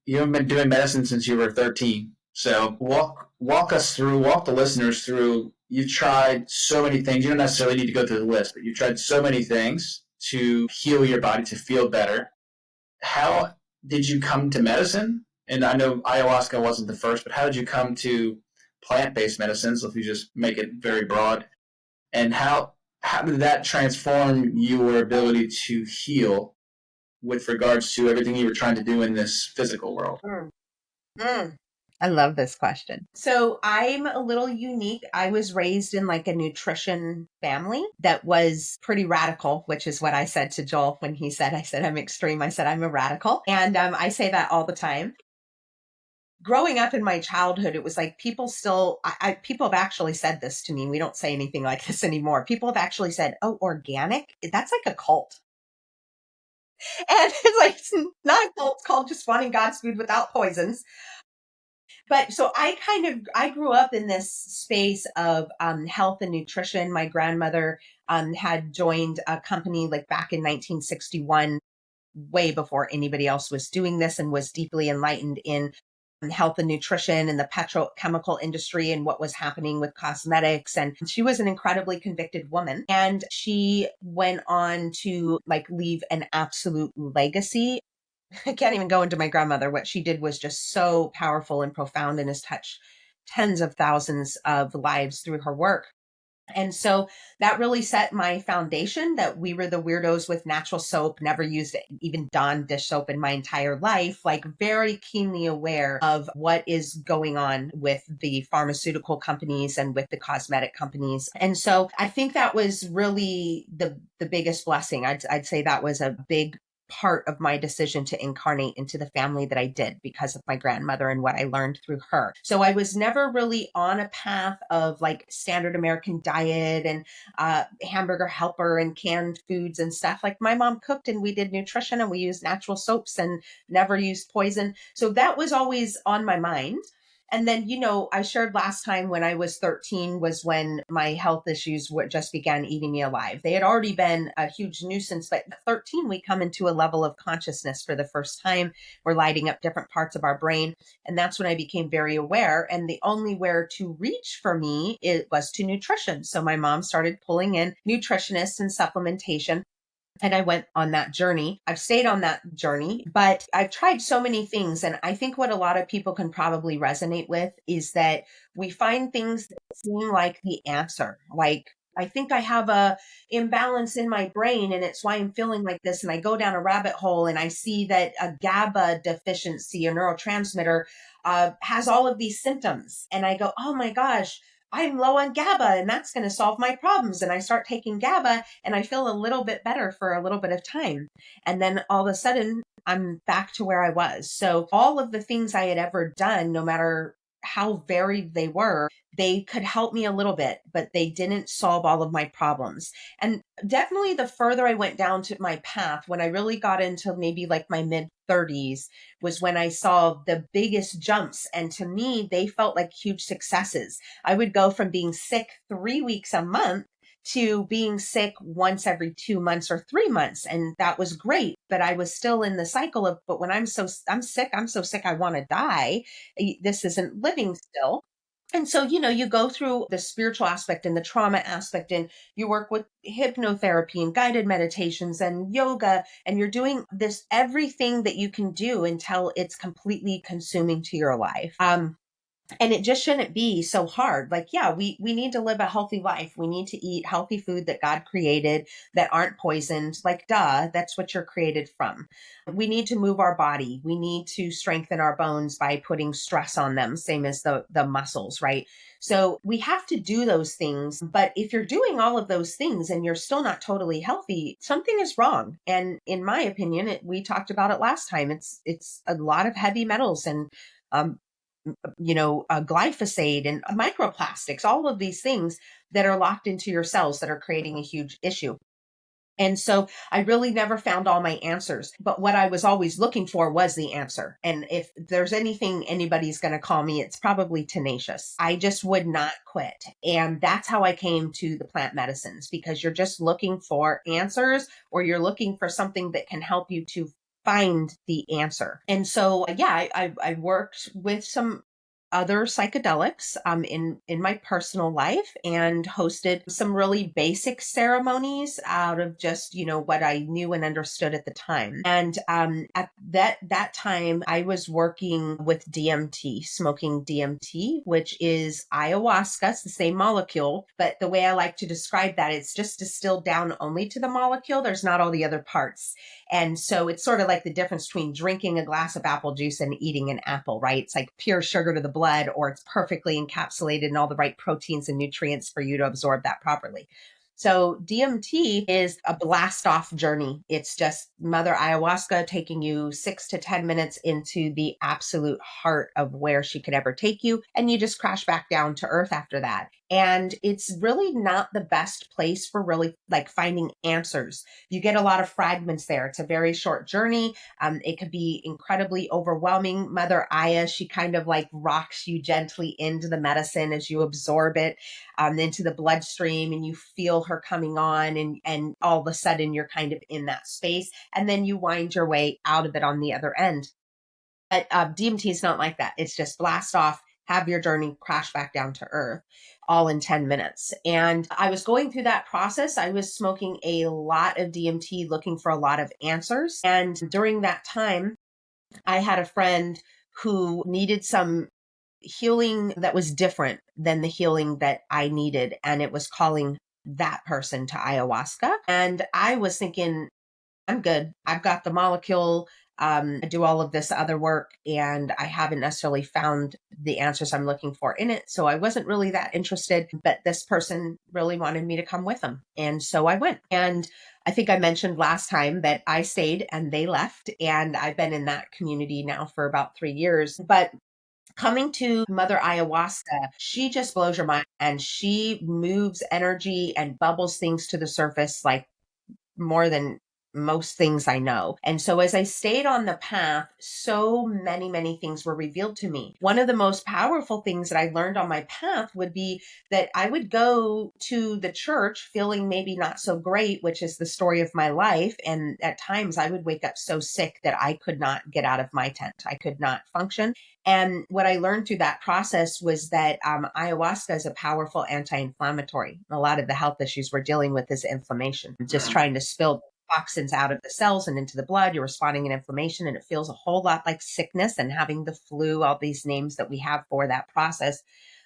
doing medicine since you were 13. So walk us through, walk the listeners through. You've tried so many things. You don't necessarily need to go through the list, but you've tried so many things to heal your body, to feel better. How did you come to medicine? And I know ayahuasca wasn't the first, but how did you come to plant-based medicines, if you just make it very broad? And how did that transform your ability to heal with regards to everything you were trying to do in this physical world? Mm. I love this question. So I'm a little unique. I was raised in like a nutrition family that was pretty radical, which is what I said to Joel when I said, I'm extreme. I said, I'm a radical. And I say that all the time. Growing up in my childhood, it was like people people have actually said this to me. We don't say anything like this anymore. People have actually said, oh, organic, that's like a cult. And it's like, it's not a cult, it's called just wanting God's food without poisons. But so I grew up in this space of health and nutrition. My grandmother had joined a company like back in 1961, way before anybody else was doing this, and was deeply enlightened in health and nutrition and the petrochemical industry and what was happening with cosmetics. And she was an incredibly convicted woman. And she went on to like leave an absolute legacy. I can't even go into my grandmother. What she did was just so powerful and profound and has touched tens of thousands of lives through her work. And so that really set my foundation that we were the weirdos with natural soap, never used even Dawn dish soap in my entire life, like very keenly aware of what is going on with the pharmaceutical companies and with the cosmetic companies. And so I think that was really the biggest blessing. I'd say that was a big part of my decision to incarnate into the family that I did because of my grandmother and what I learned through her. So I was never really on a path of like standard American diet and hamburger helper and canned foods and stuff. Like my mom cooked and we did nutrition and we used natural soaps and never used poison. So that was always on my mind. And then, I shared last time when I was 13 was when my health issues just began eating me alive. They had already been a huge nuisance, but at 13, we come into a level of consciousness for the first time. We're lighting up different parts of our brain. And that's when I became very aware. And the only where to reach for me, it was to nutrition. So my mom started pulling in nutritionists and supplementation. And I went on that journey. I've stayed on that journey, but I've tried so many things. And I think what a lot of people can probably resonate with is that we find things that seem like the answer. Like, I think I have a imbalance in my brain and it's why I'm feeling like this. And I go down a rabbit hole and I see that a GABA deficiency, a neurotransmitter, has all of these symptoms. And I go, oh my gosh, I'm low on GABA and that's going to solve my problems. And I start taking GABA and I feel a little bit better for a little bit of time. And then all of a sudden, I'm back to where I was. So all of the things I had ever done, no matter how varied they were, they could help me a little bit, but they didn't solve all of my problems. And definitely the further I went down to my path, when I really got into maybe like my mid 30s, was when I saw the biggest jumps. And to me, they felt like huge successes. I would go from being sick 3 weeks a month to being sick once every 2 months or 3 months. And that was great. But I was still in the cycle of, but when I'm sick, I'm so sick, I want to die. This isn't living still. And so, you go through the spiritual aspect and the trauma aspect, and you work with hypnotherapy and guided meditations and yoga, and you're doing this, everything that you can do until it's completely consuming to your life. And it just shouldn't be so hard. Like, yeah, we need to live a healthy life. We need to eat healthy food that God created that aren't poisoned. Like, duh, that's what you're created from. We need to move our body. We need to strengthen our bones by putting stress on them, same as the muscles, right? So we have to do those things. But if you're doing all of those things and you're still not totally healthy, something is wrong. And in my opinion, we talked about it last time. It's a lot of heavy metals and um, glyphosate and microplastics, all of these things that are locked into your cells that are creating a huge issue. And so I really never found all my answers. But what I was always looking for was the answer. And if there's anything anybody's going to call me, it's probably tenacious. I just would not quit. And that's how I came to the plant medicines, because you're just looking for answers, or you're looking for something that can help you to find the answer. And so, yeah, I worked with some other psychedelics in my personal life, and hosted some really basic ceremonies out of just what I knew and understood at the time. And at that time, I was working with DMT, smoking DMT, which is ayahuasca. It's the same molecule, but the way I like to describe that, it's just distilled down only to the molecule. There's not all the other parts. And so it's sort of like the difference between drinking a glass of apple juice and eating an apple, right? It's like pure sugar to the blood, or it's perfectly encapsulated in all the right proteins and nutrients for you to absorb that properly. So DMT is a blast off journey. It's just Mother Ayahuasca taking you 6 to 10 minutes into the absolute heart of where she could ever take you. And you just crash back down to earth after that. And it's really not the best place for really like finding answers. You get a lot of fragments there. It's a very short journey. It could be incredibly overwhelming. Mother Aya, she kind of like rocks you gently into the medicine as you absorb it into the bloodstream, and you feel her coming on, and all of a sudden you're kind of in that space, and then you wind your way out of it on the other end. But DMT is not like that. It's just blast off, have your journey, crash back down to earth, all in 10 minutes. And I was going through that process. I was smoking a lot of DMT, looking for a lot of answers. And during that time, I had a friend who needed some healing that was different than the healing that I needed. And it was calling that person to ayahuasca. And I was thinking, I'm good. I've got the molecule. I do all of this other work, and I haven't necessarily found the answers I'm looking for in it. So I wasn't really that interested, but this person really wanted me to come with them. And so I went. And I think I mentioned last time that I stayed and they left. And I've been in that community now for about 3 years. But coming to Mother Ayahuasca, she just blows your mind, and she moves energy and bubbles things to the surface like more than most things I know. And so as I stayed on the path, so many things were revealed to me. One of the most powerful things that I learned on my path would be that I would go to the church feeling maybe not so great, which is the story of my life. And at times I would wake up so sick that I could not get out of my tent. I could not function. And what I learned through that process was that ayahuasca is a powerful anti-inflammatory. A lot of the health issues we're dealing with is inflammation, just trying to spill toxins out of the cells and into the blood. You're responding in inflammation, and it feels a whole lot like sickness and having the flu, all these names that we have for that process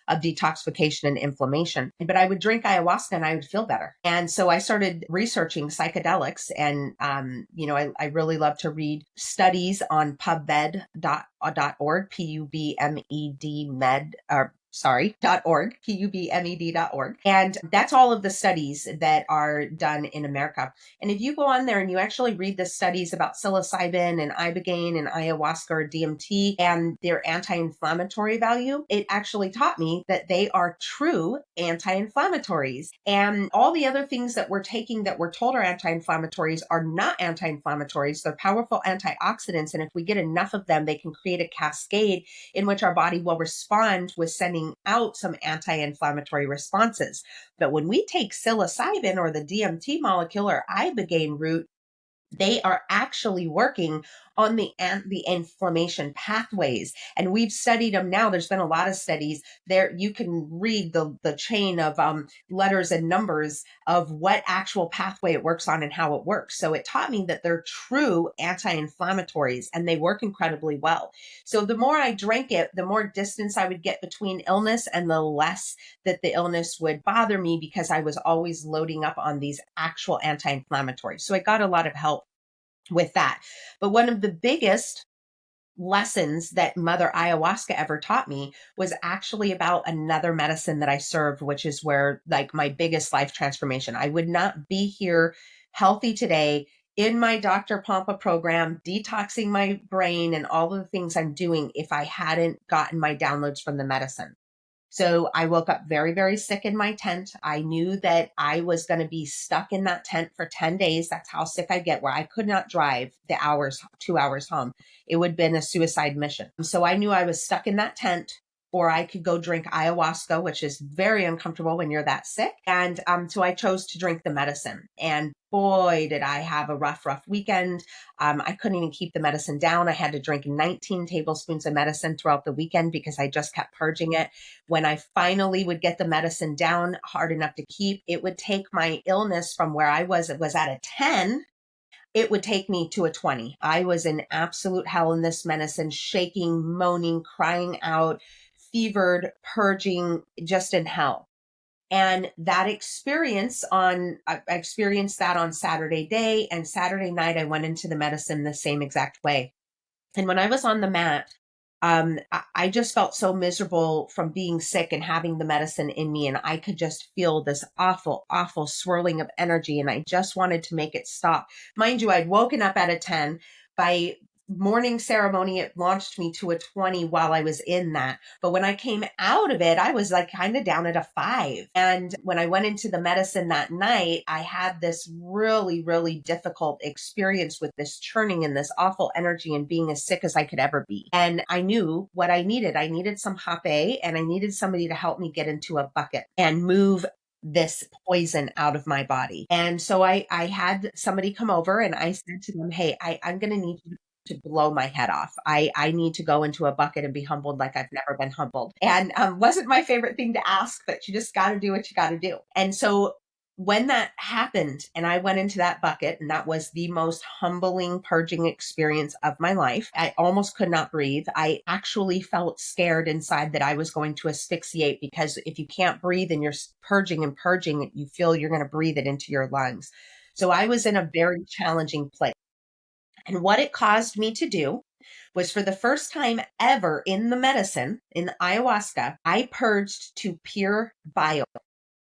of detoxification and inflammation. But I would drink ayahuasca and I would feel better. And so I started researching psychedelics. And, I really love to read studies on pubmed.org, P-U-B-M-E-D med, or .org, pubmed.org. And that's all of the studies that are done in America. And if you go on there and you actually read the studies about psilocybin and ibogaine and ayahuasca or DMT and their anti-inflammatory value, it actually taught me that they are true anti-inflammatories. And all the other things that we're taking that we're told are anti-inflammatories are not anti-inflammatories. They're powerful antioxidants. And if we get enough of them, they can create a cascade in which our body will respond with sending out some anti-inflammatory responses. But when we take psilocybin or the DMT molecule or ibogaine root, they are actually working on the inflammation pathways. And we've studied them now. There's been a lot of studies there. You can read the chain of letters and numbers of what actual pathway it works on and how it works. So it taught me that they're true anti-inflammatories and they work incredibly well. So the more I drank it, the more distance I would get between illness and the less that the illness would bother me because I was always loading up on these actual anti-inflammatories. So I got a lot of help with that. But one of the biggest lessons that Mother Ayahuasca ever taught me was actually about another medicine that I served, which is where like my biggest life transformation. I would not be here healthy today in my Dr. Pompa program, detoxing my brain and all of the things I'm doing if I hadn't gotten my downloads from the medicine. So I woke up very, very sick in my tent. I knew that I was going to be stuck in that tent for 10 days. That's how sick I get, where I could not drive the 2 hours home. It would have been a suicide mission. So I knew I was stuck in that tent, or I could go drink ayahuasca, which is very uncomfortable when you're that sick. And so I chose to drink the medicine. And boy, did I have a rough weekend. I couldn't even keep the medicine down. I had to drink 19 tablespoons of medicine throughout the weekend because I just kept purging it. When I finally would get the medicine down hard enough to keep, it would take my illness from where it was at a 10. It would take me to a 20. I was in absolute hell in this medicine, shaking, moaning, crying out, fevered, purging, just in hell. And that experience I experienced that on Saturday day, and Saturday night, I went into the medicine the same exact way. And when I was on the mat, I just felt so miserable from being sick and having the medicine in me. And I could just feel this awful, awful swirling of energy. And I just wanted to make it stop. Mind you, I'd woken up at a 10. By morning ceremony, it launched me to a 20 while I was in that. But when I came out of it, I was like kind of down at a 5. And when I went into the medicine that night, I had this really, really difficult experience with this churning and this awful energy and being as sick as I could ever be. And I knew what I needed. I needed some hape, and I needed somebody to help me get into a bucket and move this poison out of my body. And so I had somebody come over, and I said to them, hey, I'm going to need you to blow my head off. I need to go into a bucket and be humbled like I've never been humbled. And wasn't my favorite thing to ask, but you just got to do what you got to do. And so when that happened and I went into that bucket, and that was the most humbling purging experience of my life, I almost could not breathe. I actually felt scared inside that I was going to asphyxiate, because if you can't breathe and you're purging and purging, you feel you're going to breathe it into your lungs. So I was in a very challenging place. And what it caused me to do was, for the first time ever in the medicine, in the ayahuasca, I purged to pure bile.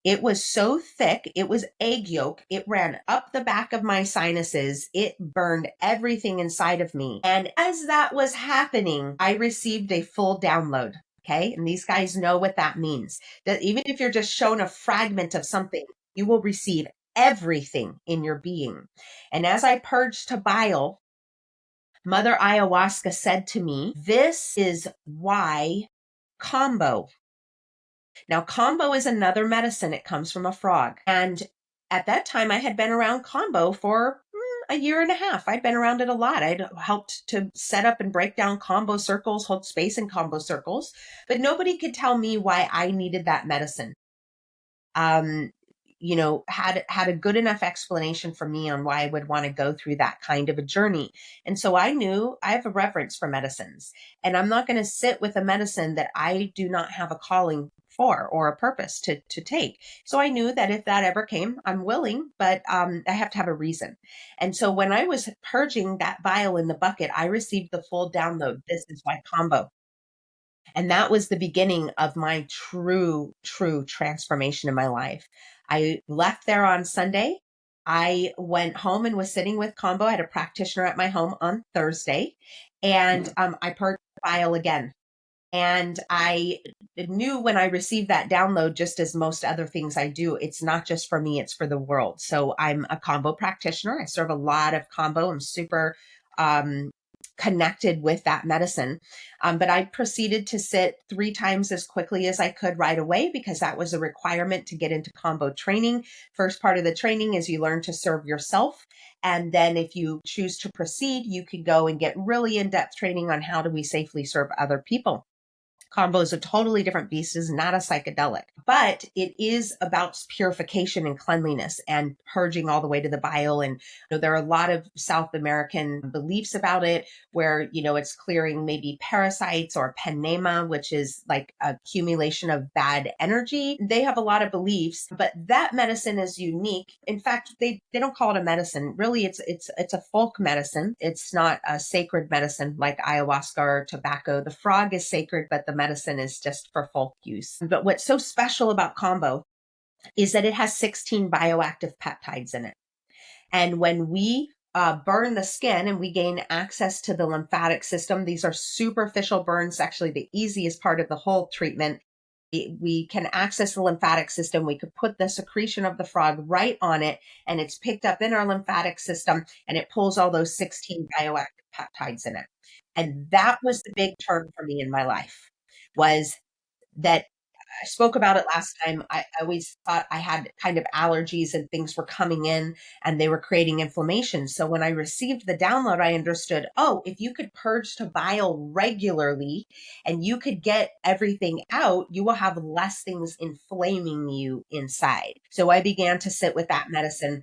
It was so thick. It was egg yolk. It ran up the back of my sinuses. It burned everything inside of me. And as that was happening, I received a full download. Okay. And these guys know what that means. That even if you're just shown a fragment of something, you will receive everything in your being. And as I purged to bile, Mother Ayahuasca said to me, this is why combo. Now, combo is another medicine. It comes from a frog. And at that time, I had been around combo for a year and a half. I'd been around it a lot. I'd helped to set up and break down combo circles, hold space in combo circles, but nobody could tell me why I needed that medicine. had a good enough explanation for me on why I would want to go through that kind of a journey. And so I knew I have a reverence for medicines, and I'm not going to sit with a medicine that I do not have a calling for or a purpose to take. So I knew that if that ever came, I'm willing, but I have to have a reason. And so when I was purging that bile in the bucket, I received the full download. This is why combo. And that was the beginning of my true transformation in my life. I left there on Sunday. I went home and was sitting with combo. I had a practitioner at my home on Thursday, and I purged the bile again. And I knew when I received that download, just as most other things I do, it's not just for me, it's for the world. So I'm a combo practitioner. I serve a lot of combo. I'm super connected with that medicine. But I proceeded to sit 3 times as quickly as I could right away, because that was a requirement to get into combo training. First part of the training is you learn to serve yourself. And then if you choose to proceed, you can go and get really in-depth training on how do we safely serve other people. Combo is a totally different beast, is not a psychedelic, but it is about purification and cleanliness and purging all the way to the bile. And there are a lot of South American beliefs about it where, it's clearing maybe parasites or penema, which is like accumulation of bad energy. They have a lot of beliefs, but that medicine is unique. In fact, they don't call it a medicine. Really, it's a folk medicine. It's not a sacred medicine like ayahuasca or tobacco. The frog is sacred, but the medicine is just for folk use. But what's so special about combo is that it has 16 bioactive peptides in it. And when we burn the skin and we gain access to the lymphatic system, these are superficial burns, actually the easiest part of the whole treatment. We can access the lymphatic system. We could put the secretion of the frog right on it, and it's picked up in our lymphatic system, and it pulls all those 16 bioactive peptides in it. And that was the big turn for me in my life, was that I spoke about it last time. I always thought I had kind of allergies and things were coming in and they were creating inflammation. So when I received the download, I understood, if you could purge to bile regularly and you could get everything out, you will have less things inflaming you inside. So I began to sit with that medicine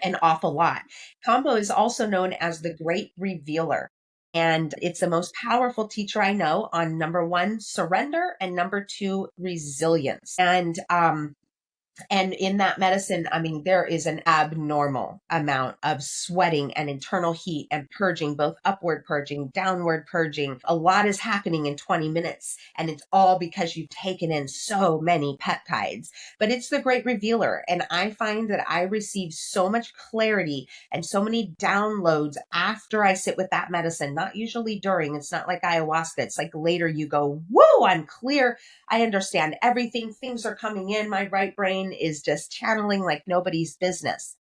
an awful lot. Combo is also known as the great revealer. And it's the most powerful teacher I know on number 1, surrender, and number 2, resilience. And in that medicine, there is an abnormal amount of sweating and internal heat and purging, both upward purging, downward purging. A lot is happening in 20 minutes, and it's all because you've taken in so many peptides. But it's the great revealer. And I find that I receive so much clarity and so many downloads after I sit with that medicine, not usually during. It's not like ayahuasca. It's like later you go, whoa, I'm clear. I understand everything. Things are coming in. My right brain is just channeling like nobody's business.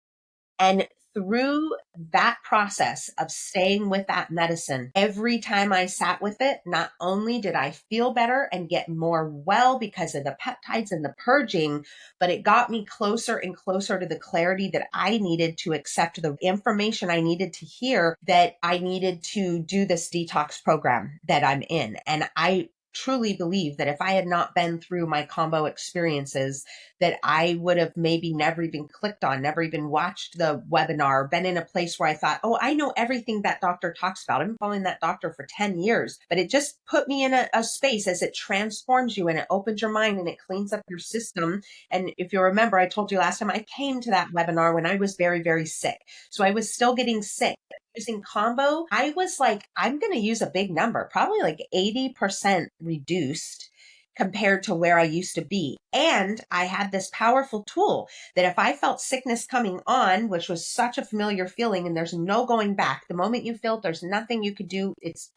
And through that process of staying with that medicine, every time I sat with it, not only did I feel better and get more well because of the peptides and the purging, but it got me closer and closer to the clarity that I needed to accept the information I needed to hear, that I needed to do this detox program that I'm in. And I truly believe that if I had not been through my combo experiences, that I would have maybe never even clicked on, never even watched the webinar, been in a place where I thought, I know everything that doctor talks about. I've been following that doctor for 10 years, but it just put me in a space as it transforms you and it opens your mind and it cleans up your system. And if you remember, I told you last time I came to that webinar when I was very, very sick. So I was still getting sick. Using combo, I was like, I'm going to use a big number, probably like 80% reduced compared to where I used to be. And I had this powerful tool that if I felt sickness coming on, which was such a familiar feeling, and there's no going back, the moment you feel it, there's nothing you could do. It's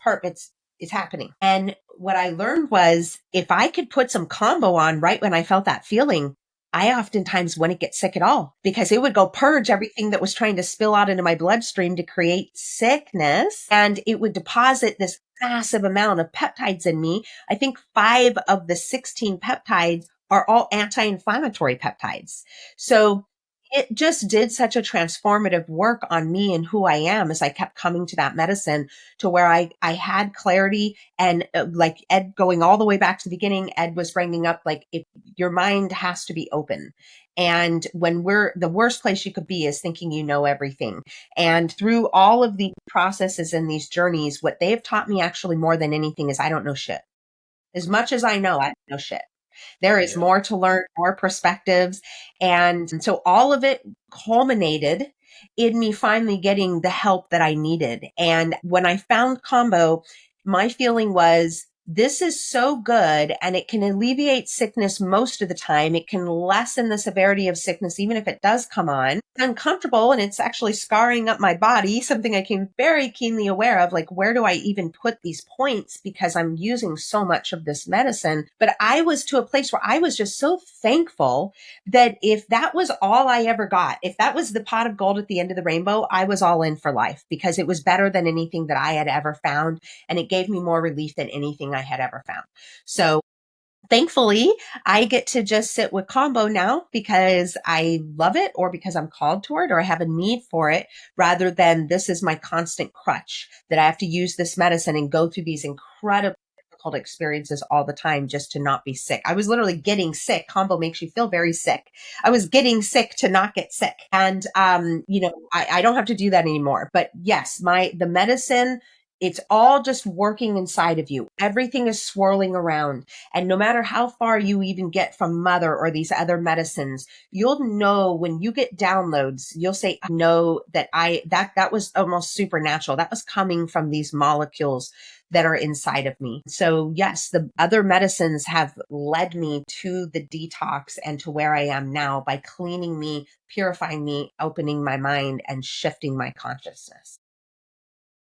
happening. And what I learned was if I could put some combo on right when I felt that feeling, I oftentimes wouldn't get sick at all, because it would go purge everything that was trying to spill out into my bloodstream to create sickness. And it would deposit this massive amount of peptides in me. I think 5 of the 16 peptides are all anti-inflammatory peptides. So it just did such a transformative work on me and who I am as I kept coming to that medicine to where I had clarity and like Ed going all the way back to the beginning, Ed was bringing up like if your mind has to be open. And when the worst place you could be is thinking you know everything. And through all of the processes and these journeys, what they have taught me actually more than anything is I don't know shit. As much as I don't know shit. There is more to learn, more perspectives. And so all of it culminated in me finally getting the help that I needed. And when I found Combo, my feeling was, this is so good and it can alleviate sickness most of the time. It can lessen the severity of sickness, even if it does come on. It's uncomfortable and it's actually scarring up my body, something I came very keenly aware of. Like, where do I even put these points? Because I'm using so much of this medicine. But I was to a place where I was just so thankful that if that was all I ever got, if that was the pot of gold at the end of the rainbow, I was all in for life because it was better than anything that I had ever found. And it gave me more relief than anything I had ever found. So thankfully, I get to just sit with Combo now because I love it or because I'm called to it or I have a need for it rather than this is my constant crutch that I have to use this medicine and go through these incredible difficult experiences all the time just to not be sick. I was literally getting sick. Combo makes you feel very sick. I was getting sick to not get sick. And, I don't have to do that anymore. But yes, the medicine, it's all just working inside of you. Everything is swirling around. And no matter how far you even get from mother or these other medicines, you'll know when you get downloads, you'll say, I know that that was almost supernatural. That was coming from these molecules that are inside of me. So yes, the other medicines have led me to the detox and to where I am now by cleaning me, purifying me, opening my mind and shifting my consciousness.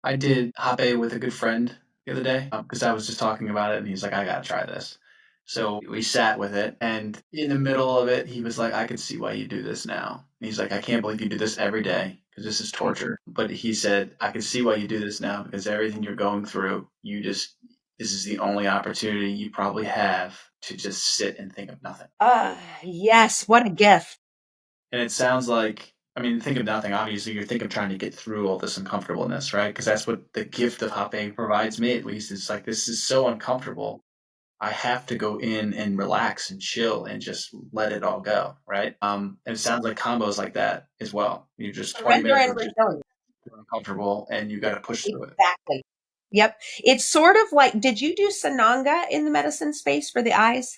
I did Hape with a good friend the other day because I was just talking about it and he's like, I gotta try this. So we sat with it and in the middle of it, he was like, I can see why you do this now. And he's like, I can't believe you do this every day because this is torture. But he said, I can see why you do this now because everything you're going through, this is the only opportunity you probably have to just sit and think of nothing. Yes, what a gift. And it sounds like, I mean, think of nothing. Obviously, you're thinking of trying to get through all this uncomfortableness, right? Because that's what the gift of hopping provides me, at least. It's like, this is so uncomfortable. I have to go in and relax and chill and just let it all go, right? And it sounds like combos like that as well. You're just 20 Surrender minutes and of just resilience. uncomfortable and you got to push through it. Exactly. Yep. It's sort of like, did you do Sananga in the medicine space for the eyes?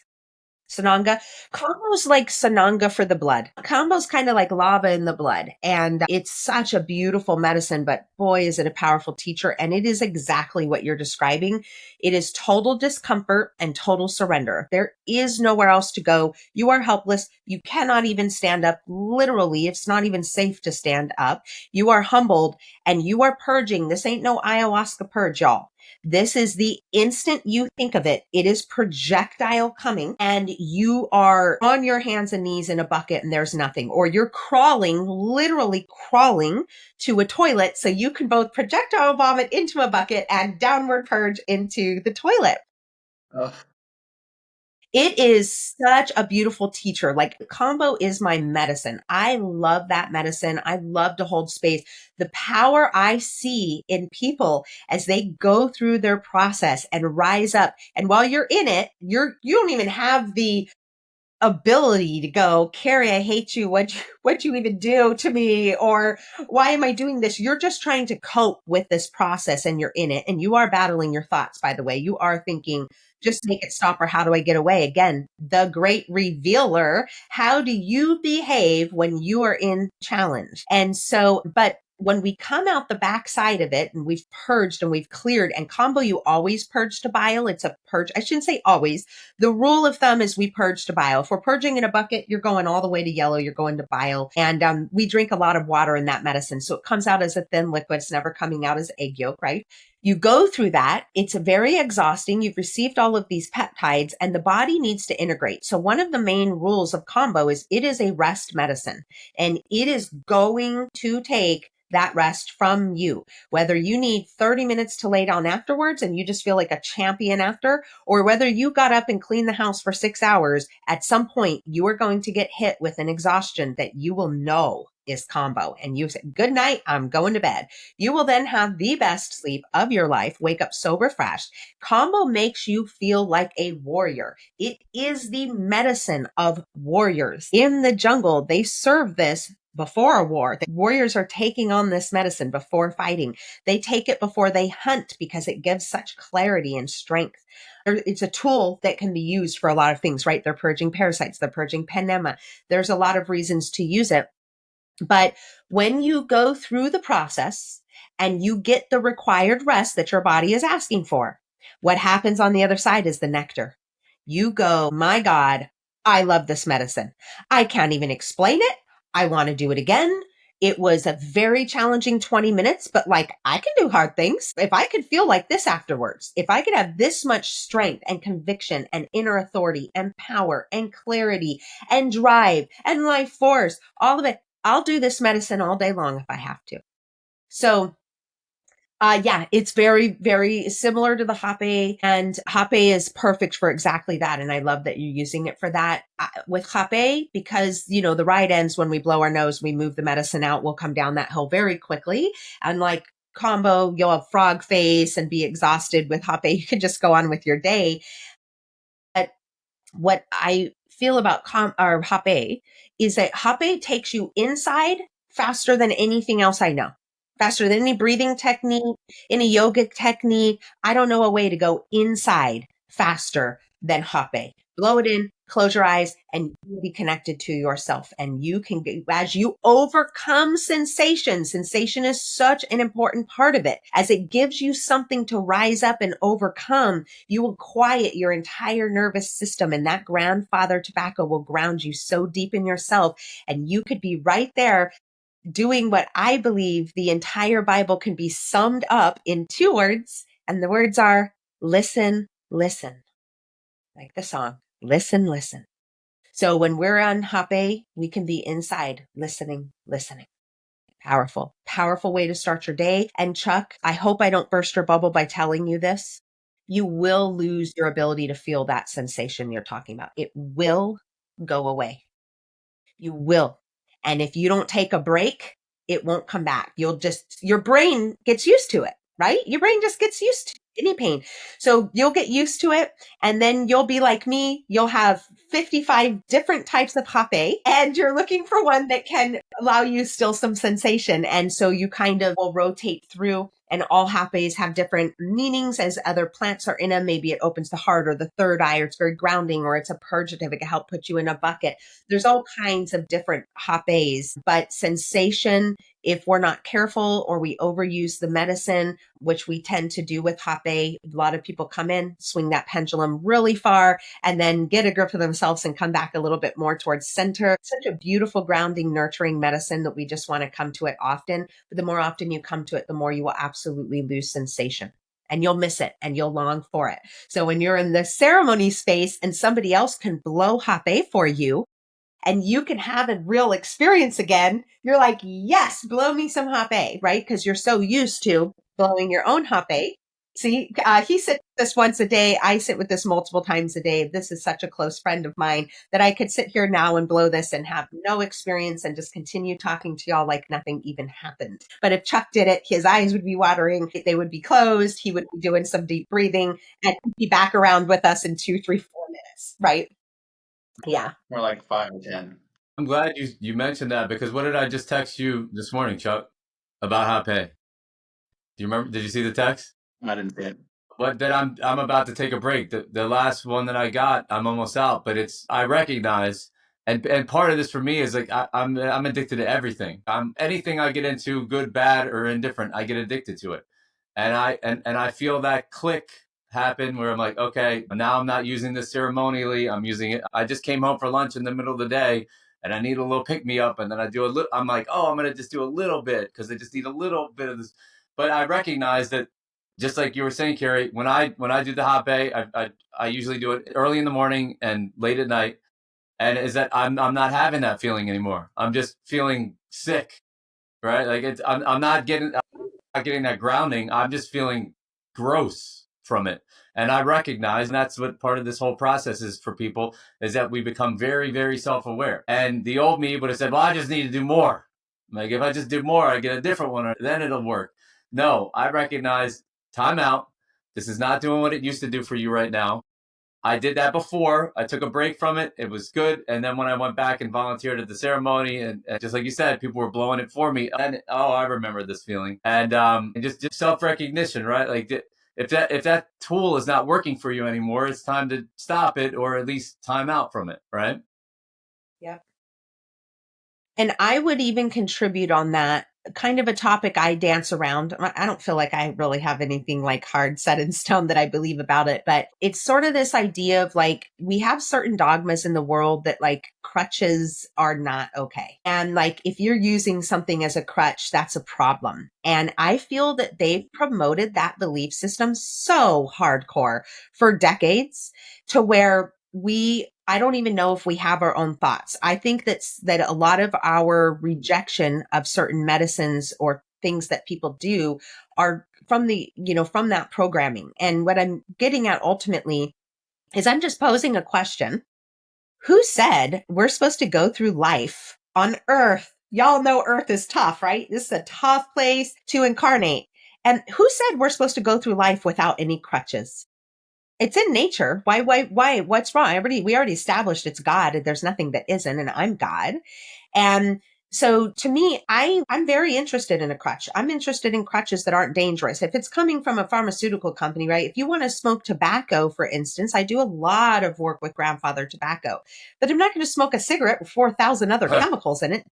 Sananga. Kambo's like Sananga for the blood. Kambo's kind of like lava in the blood. And it's such a beautiful medicine, but boy, is it a powerful teacher. And it is exactly what you're describing. It is total discomfort and total surrender. There is nowhere else to go. You are helpless. You cannot even stand up. Literally, it's not even safe to stand up. You are humbled and you are purging. This ain't no ayahuasca purge, y'all. This is the instant you think of it. It is projectile coming and you are on your hands and knees in a bucket and there's nothing, or you're crawling, literally crawling to a toilet so you can both projectile vomit into a bucket and downward purge into the toilet. Ugh. It is such a beautiful teacher. Like Combo is my medicine. I love that medicine. I love to hold space. The power I see in people as they go through their process and rise up. And while you're in it, you don't even have the ability to go, Carrie, I hate you. What'd you even do to me? Or why am I doing this? You're just trying to cope with this process and you're in it. And you are battling your thoughts, by the way. You are thinking, just make it stop or how do I get away? Again, the great revealer. How do you behave when you are in challenge? And so, but when we come out the backside of it and we've purged and we've cleared, and Combo, you always purge to bile. It's a purge. I shouldn't say always. The rule of thumb is we purge to bile. If we're purging in a bucket, you're going all the way to yellow. You're going to bile. And we drink a lot of water in that medicine. So it comes out as a thin liquid. It's never coming out as egg yolk, right? You go through that. It's very exhausting. You've received all of these peptides and the body needs to integrate. So one of the main rules of Combo is it is a rest medicine and it is going to take that rest from you. Whether you need 30 minutes to lay down afterwards and you just feel like a champion after, or whether you got up and cleaned the house for 6 hours, at some point you are going to get hit with an exhaustion that you will know is combo. And you say, good night, I'm going to bed. You will then have the best sleep of your life, wake up so refreshed. Combo makes you feel like a warrior. It is the medicine of warriors. In the jungle, they serve this before a war. The warriors are taking on this medicine before fighting. They take it before they hunt because it gives such clarity and strength. It's a tool that can be used for a lot of things, right? They're purging parasites, they're purging enema. There's a lot of reasons to use it. But when you go through the process and you get the required rest that your body is asking for, what happens on the other side is the nectar. You go, my God, I love this medicine. I can't even explain it. I want to do it again. It was a very challenging 20 minutes, but like I can do hard things. If I could feel like this afterwards, if I could have this much strength and conviction and inner authority and power and clarity and drive and life force, all of it, I'll do this medicine all day long if I have to. So yeah, it's very, very similar to the Hape, and Hape is perfect for exactly that. And I love that you're using it for that. With Hape, because, you know, the ride ends when we blow our nose, we move the medicine out, we'll come down that hill very quickly. And like combo, you'll have frog face and be exhausted. With Hape, you can just go on with your day. But what I feel about Hape is that Hape takes you inside faster than anything else I know. Faster than any breathing technique, any yoga technique. I don't know a way to go inside faster than Hape. Blow it in, close your eyes, and you'll be connected to yourself. And you can, as you overcome sensation, sensation is such an important part of it. As it gives you something to rise up and overcome, you will quiet your entire nervous system. And that grandfather tobacco will ground you so deep in yourself. And you could be right there doing what I believe the entire Bible can be summed up in 2 words. And the words are listen, listen. Like the song, listen, listen. So when we're on Hape, we can be inside listening, listening. Powerful, powerful way to start your day. And Chuck, I hope I don't burst your bubble by telling you this. You will lose your ability to feel that sensation you're talking about. It will go away. You will. And if you don't take a break, it won't come back. Your brain gets used to it, right? Your brain just gets used to any pain. So you'll get used to it. And then you'll be like me. You'll have 55 different types of Hape, and you're looking for one that can allow you still some sensation. And so you kind of will rotate through, and all Hapes have different meanings as other plants are in them. Maybe it opens the heart or the third eye, or it's very grounding, or it's a purgative. It can help put you in a bucket. There's all kinds of different Hapes, but sensation, if we're not careful or we overuse the medicine, which we tend to do with Hape, a lot of people come in, swing that pendulum really far, and then get a grip of themselves and come back a little bit more towards center. Such a beautiful, grounding, nurturing medicine that we just want to come to it often. But the more often you come to it, the more you will absolutely lose sensation. And you'll miss it and you'll long for it. So when you're in the ceremony space and somebody else can blow Hape for you, and you can have a real experience again, you're like, yes, blow me some Hape, right? Because you're so used to blowing your own Hape. See, he sits with this once a day. I sit with this multiple times a day. This is such a close friend of mine that I could sit here now and blow this and have no experience and just continue talking to y'all like nothing even happened. But if Chuck did it, his eyes would be watering. They would be closed. He would be doing some deep breathing and be back around with us in 2, 3, 4 minutes, right? Yeah. More like 5 or 10. I'm glad you mentioned that, because what did I just text you this morning, Chuck, about Hape? Do you remember? Did you see the text? I didn't see it. But that I'm about to take a break. The last one that I got, I'm almost out. But I recognize, and part of this for me is like I'm addicted to everything. Anything I get into, good, bad, or indifferent, I get addicted to it. And I feel that click happen where I'm like, okay, now I'm not using this ceremonially. I'm using it. I just came home for lunch in the middle of the day, and I need a little pick me up, and then I do a little. I'm like, oh, I'm gonna just do a little bit because I just need a little bit of this. But I recognize that, just like you were saying, Carrie, when I do the Hape, I usually do it early in the morning and late at night, and is that I'm not having that feeling anymore. I'm just feeling sick, right? Like I'm not getting that grounding. I'm just feeling gross from it. And I recognize, and that's what part of this whole process is for people, is that we become very, very self-aware. And the old me would have said, well, I just need to do more. Like if I just do more, I get a different one, then it'll work. No, I recognize time out. This is not doing what it used to do for you right now. I did that before. I took a break from it. It was good. And then when I went back and volunteered at the ceremony, and just like you said, people were blowing it for me. And I remember this feeling. And just self-recognition, right? Like if that tool is not working for you anymore, it's time to stop it, or at least time out from it, right? Yep. And I would even contribute on that, kind of a topic I dance around. I don't feel like I really have anything like hard set in stone that I believe about it, but it's sort of this idea of like, we have certain dogmas in the world that like crutches are not okay. And like, if you're using something as a crutch, that's a problem. And I feel that they've promoted that belief system so hardcore for decades to where I don't even know if we have our own thoughts. I think that a lot of our rejection of certain medicines or things that people do are from from that programming. And what I'm getting at ultimately is I'm just posing a question. Who said we're supposed to go through life on Earth? Y'all know Earth is tough, right? This is a tough place to incarnate. And who said we're supposed to go through life without any crutches? It's in nature. Why? What's wrong? We already established it's God. There's nothing that isn't, and I'm God. And so to me, I'm very interested in a crutch. I'm interested in crutches that aren't dangerous. If it's coming from a pharmaceutical company, right? If you want to smoke tobacco, for instance, I do a lot of work with grandfather tobacco, but I'm not going to smoke a cigarette with 4,000 other chemicals in it.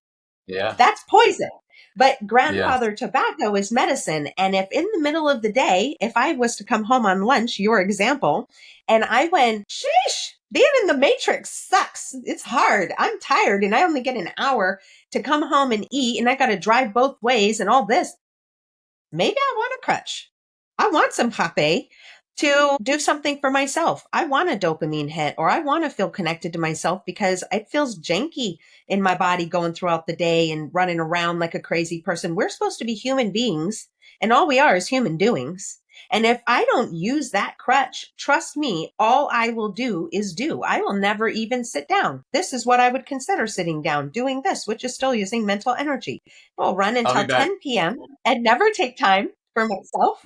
Yeah. That's poison. But Yeah. grandfather tobacco is medicine. And if in the middle of the day, if I was to come home on lunch, your example, and I went, sheesh, being in the matrix sucks. It's hard. I'm tired and I only get an hour to come home and eat and I got to drive both ways and all this. Maybe I want a crutch. I want some Pape to do something for myself. I want a dopamine hit, or I want to feel connected to myself because it feels janky in my body going throughout the day and running around like a crazy person. We're supposed to be human beings, and all we are is human doings. And if I don't use that crutch, trust me, all I will do is do. I will never even sit down. This is what I would consider sitting down, doing this, which is still using mental energy. I'll run I'll be until back. 10 p.m. and never take time for myself.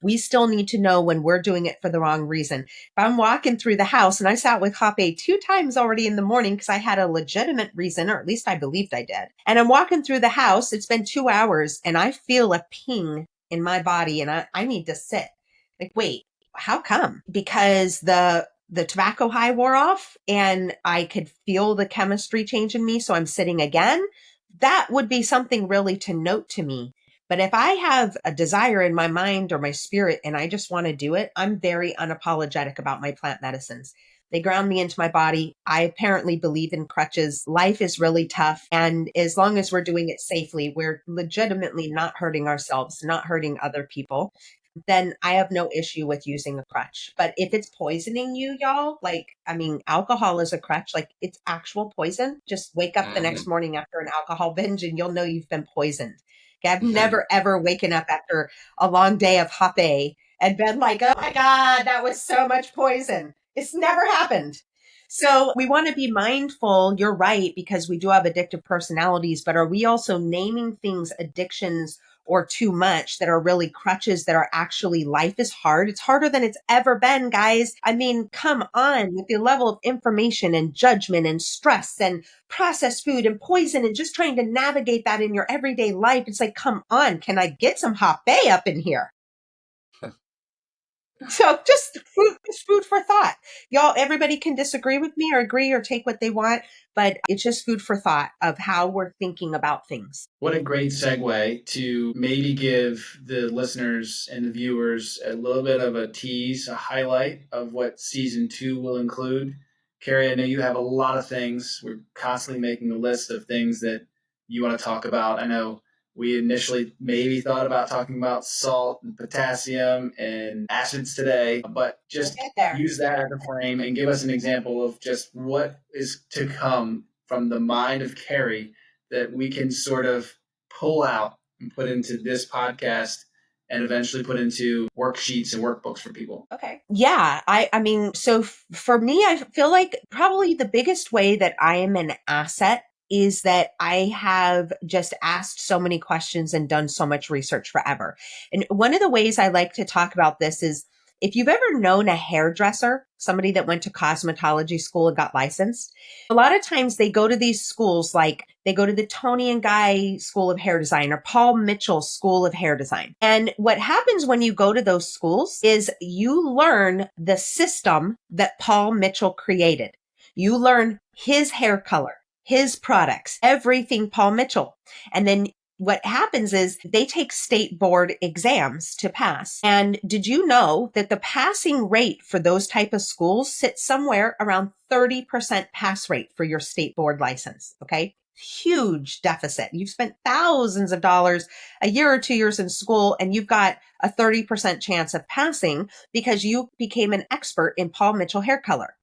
We still need to know when we're doing it for the wrong reason. If I'm walking through the house, and I sat with Hoppe 2 times already in the morning because I had a legitimate reason, or at least I believed I did. And I'm walking through the house, it's been 2 hours, and I feel a ping in my body, and I need to sit. Like, wait, how come? Because the tobacco high wore off and I could feel the chemistry change in me. So I'm sitting again. That would be something really to note to me. But if I have a desire in my mind or my spirit and I just want to do it, I'm very unapologetic about my plant medicines. They ground me into my body. I apparently believe in crutches. Life is really tough. And as long as we're doing it safely, we're legitimately not hurting ourselves, not hurting other people, then I have no issue with using a crutch. But if it's poisoning you, y'all, like, I mean, alcohol is a crutch, like it's actual poison. Just wake up the next morning after an alcohol binge and you'll know you've been poisoned. Okay, I've never ever waken up after a long day of hape and been like, oh my God, that was so much poison. It's never happened. So we want to be mindful. You're right, because we do have addictive personalities, but are we also naming things addictions or too much that are really crutches that are actually life is hard? It's harder than it's ever been, guys. I mean, come on, with the level of information and judgment and stress and processed food and poison and just trying to navigate that in your everyday life. It's like, come on, can I get some hape up in here? So just food for thought. Y'all, everybody can disagree with me or agree or take what they want, but it's just food for thought of how we're thinking about things. What a great segue to maybe give the listeners and the viewers a little bit of a tease, a highlight of what season 2 will include. Carrie, I know you have a lot of things. We're constantly making a list of things that you want to talk about. I know we initially maybe thought about talking about salt and potassium and acids today, but just use that as a frame and give us an example of just what is to come from the mind of Carrie that we can sort of pull out and put into this podcast and eventually put into worksheets and workbooks for people? Okay. Yeah. I mean, so for me, I feel like probably the biggest way that I am an asset is that I have just asked so many questions and done so much research forever. And one of the ways I like to talk about this is if you've ever known a hairdresser, somebody that went to cosmetology school and got licensed, a lot of times they go to these schools, like they go to the Tony and Guy School of Hair Design or Paul Mitchell School of Hair Design. And what happens when you go to those schools is you learn the system that Paul Mitchell created. You learn his hair color, his products, everything Paul Mitchell. And then what happens is they take state board exams to pass. And did you know that the passing rate for those type of schools sits somewhere around 30% pass rate for your state board license? Okay. Huge deficit. You've spent thousands of dollars a year or 2 years in school, and you've got a 30% chance of passing because you became an expert in Paul Mitchell hair color.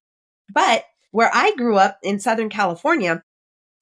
But where I grew up in Southern California,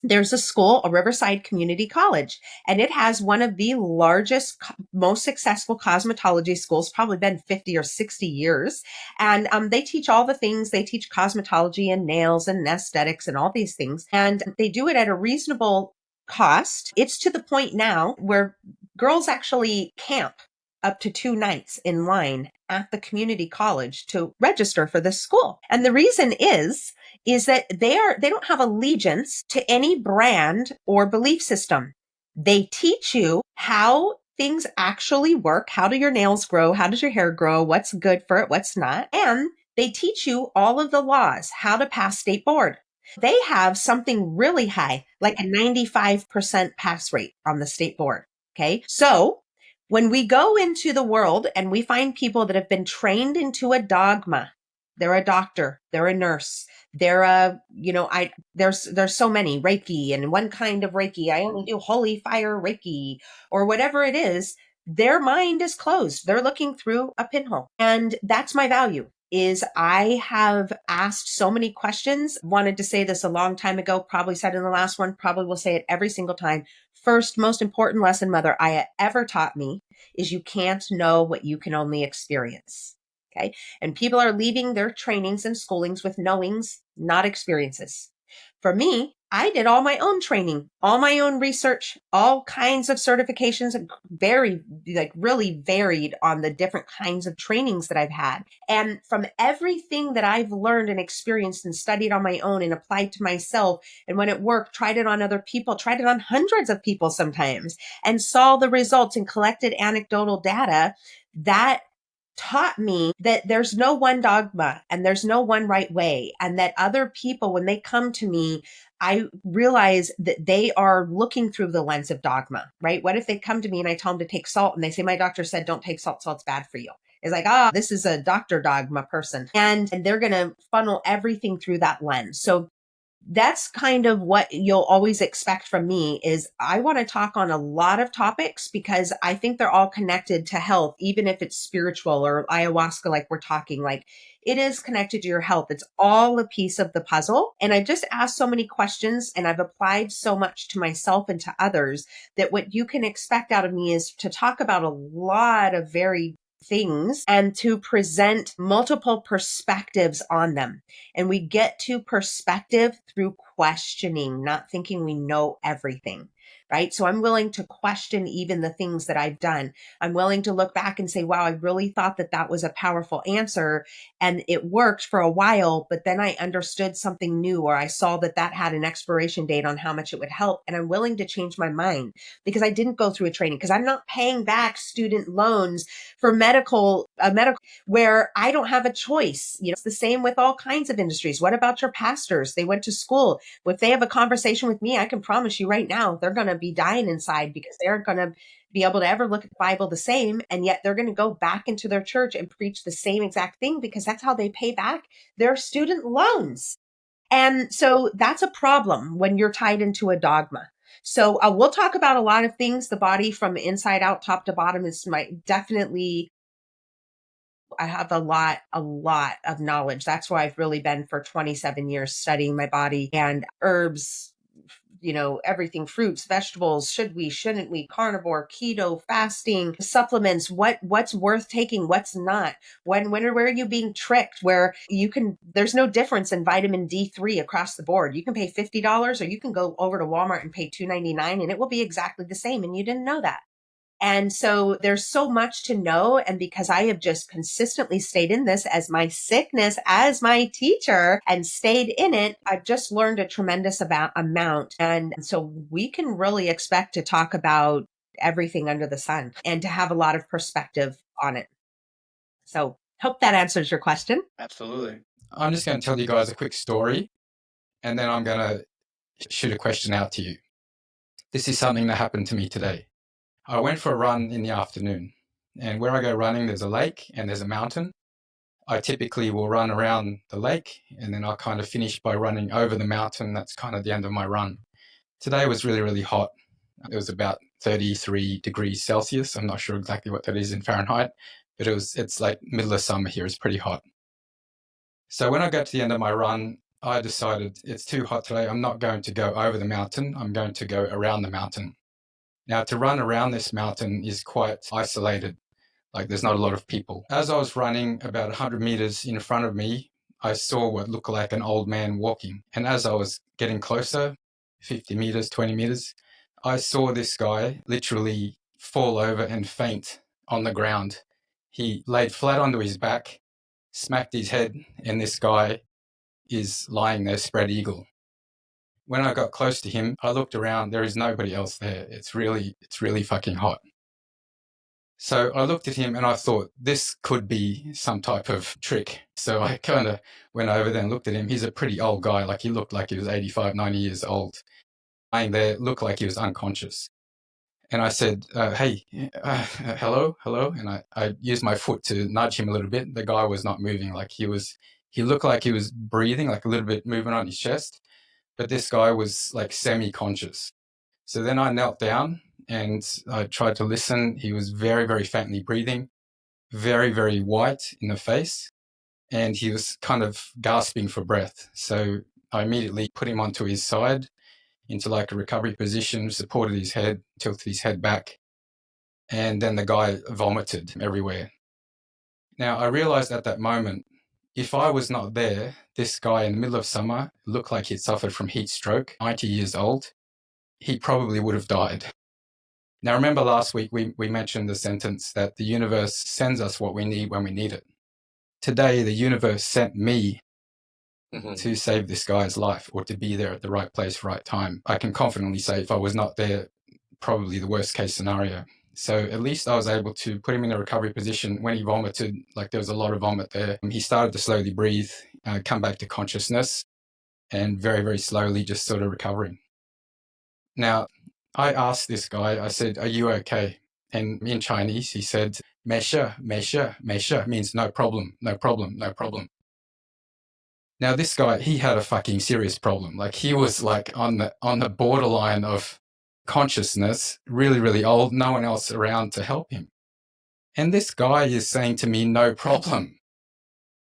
there's a school, a Riverside Community College, and it has one of the largest, most successful cosmetology schools, probably been 50 or 60 years. And they teach all the things. They teach cosmetology and nails and aesthetics and all these things. And they do it at a reasonable cost. It's to the point now where girls actually camp up to 2 nights in line at the community college to register for this school. And the reason is that they don't have allegiance to any brand or belief system. They teach you how things actually work. How do your nails grow? How does your hair grow? What's good for it? What's not? And they teach you all of the laws, how to pass state board. They have something really high, like a 95% pass rate on the state board. Okay. So when we go into the world and we find people that have been trained into a dogma, they're a doctor, they're a nurse, they're there's so many Reiki and one kind of Reiki. I only do holy fire Reiki or whatever it is. Their mind is closed. They're looking through a pinhole. And that's my value is I have asked so many questions. Wanted to say this a long time ago, probably said in the last one, probably will say it every single time. First, most important lesson Mother Aya ever taught me is you can't know what you can only experience. Okay. And people are leaving their trainings and schoolings with knowings, not experiences. For me, I did all my own training, all my own research, all kinds of certifications, really varied on the different kinds of trainings that I've had. And from everything that I've learned and experienced and studied on my own and applied to myself, and when it worked, tried it on other people, tried it on hundreds of people sometimes, and saw the results and collected anecdotal data, that taught me that there's no one dogma and there's no one right way. And that other people, when they come to me, I realize that they are looking through the lens of dogma, right? What if they come to me and I tell them to take salt and they say, my doctor said, don't take salt. Salt's bad for you. It's like, this is a doctor dogma person. And they're going to funnel everything through that lens. So that's kind of what you'll always expect from me is I want to talk on a lot of topics because I think they're all connected to health, even if it's spiritual or ayahuasca, like we're talking, like it is connected to your health. It's all a piece of the puzzle. And I've just asked so many questions and I've applied so much to myself and to others that what you can expect out of me is to talk about a lot of very things and to present multiple perspectives on them. And we get to perspective through questioning, not thinking we know everything, right? So I'm willing to question even the things that I've done. I'm willing to look back and say, wow, I really thought that that was a powerful answer and it worked for a while, but then I understood something new or I saw that that had an expiration date on how much it would help. And I'm willing to change my mind because I didn't go through a training because I'm not paying back student loans for medical where I don't have a choice. It's the same with all kinds of industries. What about your pastors? They went to school. If they have a conversation with me, I can promise you right now, they're going to be dying inside because they aren't going to be able to ever look at the Bible the same. And yet they're going to go back into their church and preach the same exact thing because that's how they pay back their student loans. And so that's a problem when you're tied into a dogma. So we'll talk about a lot of things. The body from inside out, top to bottom is I have a lot of knowledge. That's where I've really been for 27 years studying my body and herbs, everything, fruits, vegetables, should we, shouldn't we, carnivore, keto, fasting, supplements, what's worth taking, what's not, where are you being tricked, where there's no difference in vitamin D3 across the board. You can pay $50 or you can go over to Walmart and pay $2.99 and it will be exactly the same. And you didn't know that. And so there's so much to know. And because I have just consistently stayed in this as my sickness, as my teacher, and stayed in it, I've just learned a tremendous amount. And so we can really expect to talk about everything under the sun and to have a lot of perspective on it. So hope that answers your question. Absolutely. I'm just going to tell you guys a quick story, and then I'm going to shoot a question out to you. This is something that happened to me today. I went for a run in the afternoon, and where I go running, there's a lake and there's a mountain. I typically will run around the lake, and then I'll kind of finish by running over the mountain. That's kind of the end of my run. Today was really, really hot. It was about 33 degrees Celsius. I'm not sure exactly what that is in Fahrenheit, but it's like middle of summer here. It's pretty hot. So when I got to the end of my run, I decided it's too hot today. I'm not going to go over the mountain. I'm going to go around the mountain. Now, to run around this mountain is quite isolated. Like, there's not a lot of people. As I was running about 100 meters in front of me, I saw what looked like an old man walking. And as I was getting closer, 50 meters, 20 meters, I saw this guy literally fall over and faint on the ground. He laid flat onto his back, smacked his head, and this guy is lying there spread eagle. When I got close to him, I looked around. There is nobody else there. It's really fucking hot. So I looked at him and I thought, this could be some type of trick. So I kind of went over there and looked at him. He's a pretty old guy. Like, he looked like he was 85, 90 years old. Lying there, looked like he was unconscious. And I said, hey, hello. And I used my foot to nudge him a little bit. The guy was not moving. Like, he looked like he was breathing, like a little bit moving on his chest. But this guy was like semi-conscious. So then I knelt down and I tried to listen. He was very, very faintly breathing, very, very white in the face, and he was kind of gasping for breath. So I immediately put him onto his side into like a recovery position, supported his head, tilted his head back, and then the guy vomited everywhere. Now, I realized at that moment, if I was not there, this guy in the middle of summer looked like he'd suffered from heat stroke, 90 years old. He probably would have died. Now, remember last week we mentioned the sentence that the universe sends us what we need when we need it. Today, the universe sent me to save this guy's life, or to be there at the right place, right time. I can confidently say if I was not there, probably the worst case scenario. So at least I was able to put him in a recovery position. When he vomited, like, there was a lot of vomit there, he started to slowly breathe, come back to consciousness, and very, very slowly just sort of recovering. Now, I asked this guy, I said, are you okay? And in Chinese, he said, 没事,没事,没事 means no problem, no problem, no problem. Now, this guy, he had a fucking serious problem. Like, he was like on the borderline of consciousness, really, really old, no one else around to help him. And this guy is saying to me, no problem.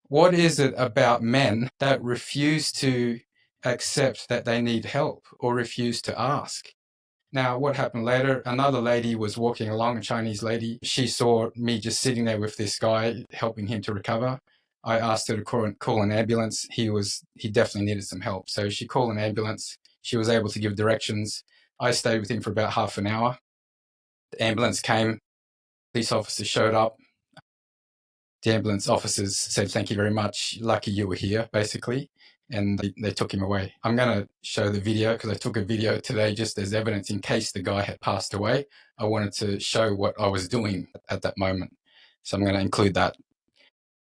What is it about men that refuse to accept that they need help or refuse to ask? Now, what happened later, another lady was walking along, a Chinese lady. She saw me just sitting there with this guy, helping him to recover. I asked her to call an ambulance. He definitely needed some help. So she called an ambulance. She was able to give directions. I stayed with him for about half an hour. The ambulance came. Police officers showed up. The ambulance officers said, thank you very much. Lucky you were here, basically. And they took him away. I'm going to show the video because I took a video today just as evidence in case the guy had passed away. I wanted to show what I was doing at that moment. So I'm going to include that.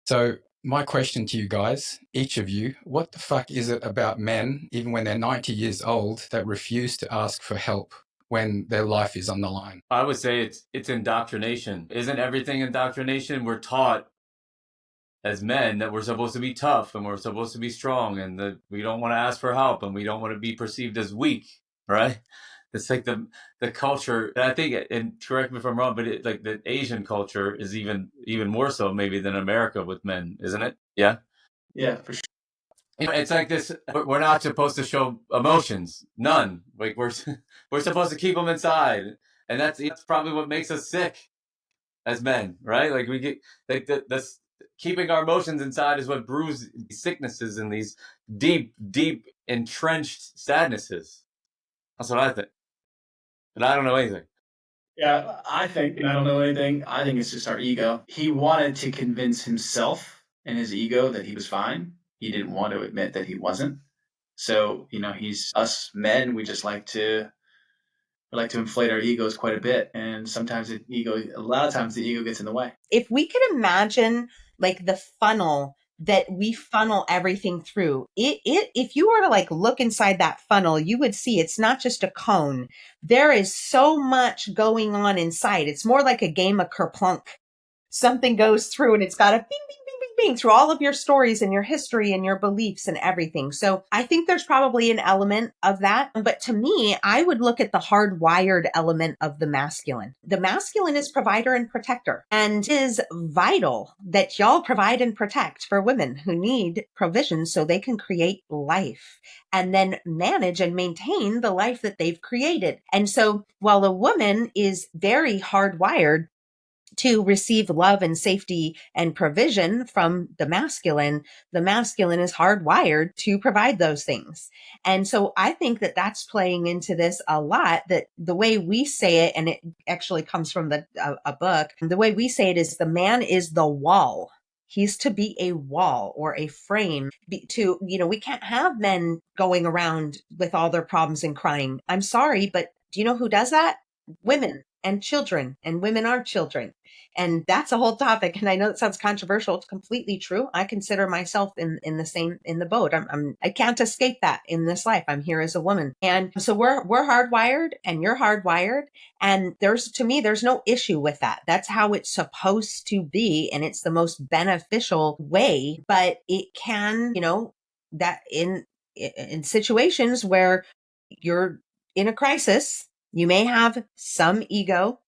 So my question to you guys, each of you, what the fuck is it about men, even when they're 90 years old, that refuse to ask for help when their life is on the line? I would say it's indoctrination. Isn't everything indoctrination? We're taught as men that we're supposed to be tough and we're supposed to be strong and that we don't want to ask for help and we don't want to be perceived as weak, right? It's like the culture. And I think, and correct me if I'm wrong, but like the Asian culture is even more so maybe than America with men, isn't it? Yeah. Yeah, for sure. It's like this. We're not supposed to show emotions, none. Like we're supposed to keep them inside, and that's probably what makes us sick as men, right? Like we get like this keeping our emotions inside is what brews sicknesses and these deep, deep entrenched sadnesses. That's what I think, but I don't know anything. Yeah, I think, and I don't know anything, I think it's just our ego. He wanted to convince himself and his ego that he was fine. He didn't want to admit that he wasn't. So, he's us men, we like to inflate our egos quite a bit. And sometimes a lot of times the ego gets in the way. If we could imagine like the funnel that we funnel everything through, if you were to like look inside that funnel, you would see it's not just a cone. There is so much going on inside. It's more like a game of kerplunk. Something goes through and it's got a bing, bing, bing, bing, bing through all of your stories and your history and your beliefs and everything. So I think there's probably an element of that. But to me, I would look at the hardwired element of the masculine. The masculine is provider and protector, and it is vital that y'all provide and protect for women who need provision so they can create life and then manage and maintain the life that they've created. And so while a woman is very hardwired to receive love and safety and provision from the masculine is hardwired to provide those things. And so I think that that's playing into this a lot, that the way we say it, and it actually comes from a book, the way we say it is the man is the wall. He's to be a wall or a frame we can't have men going around with all their problems and crying. I'm sorry, but do you know who does that? Women and children, and women are children. And that's a whole topic. And I know it sounds controversial. It's completely true. I consider myself in the boat. I can't escape that in this life. I'm here as a woman. And so we're hardwired and you're hardwired. And to me, there's no issue with that. That's how it's supposed to be. And it's the most beneficial way, but it can, that in situations where you're in a crisis, you may have some ego.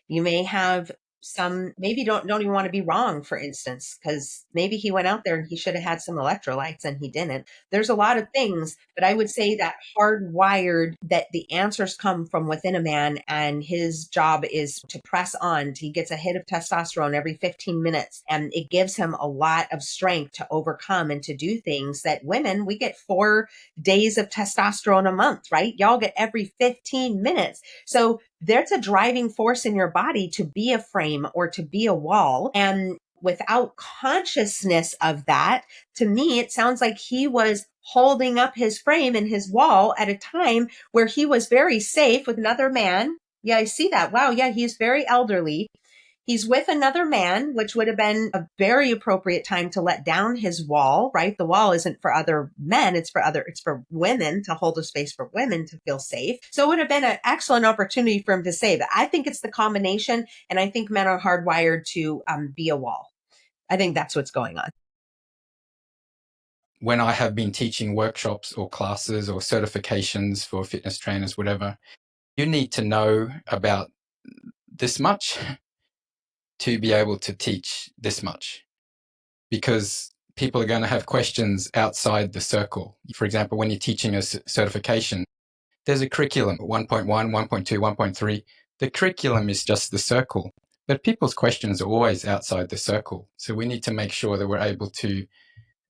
You may have some, maybe don't even want to be wrong, for instance, because maybe he went out there and he should have had some electrolytes and he didn't. There's a lot of things, but I would say that hardwired, that the answers come from within a man and his job is to press on. He gets a hit of testosterone every 15 minutes and it gives him a lot of strength to overcome and to do things that women, we get 4 days of testosterone a month, right? Y'all get every 15 minutes. So there's a driving force in your body to be a frame or to be a wall. And without consciousness of that, to me, it sounds like he was holding up his frame and his wall at a time where he was very safe with another man. Yeah, I see that. Wow. Yeah, he's very elderly. He's with another man, which would have been a very appropriate time to let down his wall, right? The wall isn't for other men. It's for women, to hold a space for women to feel safe. So it would have been an excellent opportunity for him to say that. I think it's the combination. And I think men are hardwired to be a wall. I think that's what's going on. When I have been teaching workshops or classes or certifications for fitness trainers, whatever, you need to know about this much to be able to teach this much, because people are going to have questions outside the circle. For example, when you're teaching a certification, there's a curriculum, 1.1, 1.2, 1.3. The curriculum is just the circle, but people's questions are always outside the circle. So we need to make sure that we're able to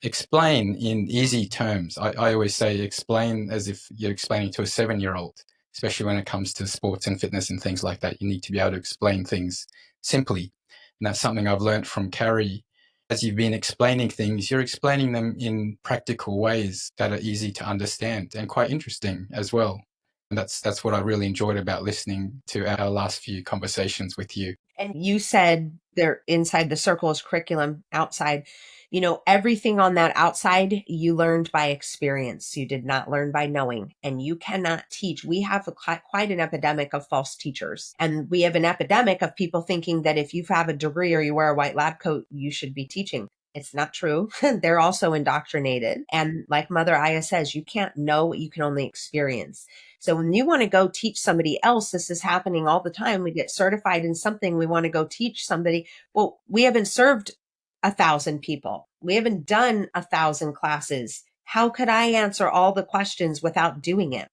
explain in easy terms. I always say explain as if you're explaining to a 7-year-old, especially when it comes to sports and fitness and things like that. You need to be able to explain things simply. And that's something I've learned from Carrie. As you've been explaining things, you're explaining them in practical ways that are easy to understand and quite interesting as well. And that's what I really enjoyed about listening to our last few conversations with you. And you said they're inside the circle is curriculum, outside. Everything on that outside, you learned by experience. You did not learn by knowing, and you cannot teach. We have quite an epidemic of false teachers, and we have an epidemic of people thinking that if you have a degree or you wear a white lab coat, you should be teaching. It's not true. They're also indoctrinated. And like Mother Aya says, you can't know what you can only experience. So when you want to go teach somebody else, this is happening all the time. We get certified in something. We want to go teach somebody. Well, we haven't served 1,000 people. We haven't done 1,000 classes. How could I answer all the questions without doing it?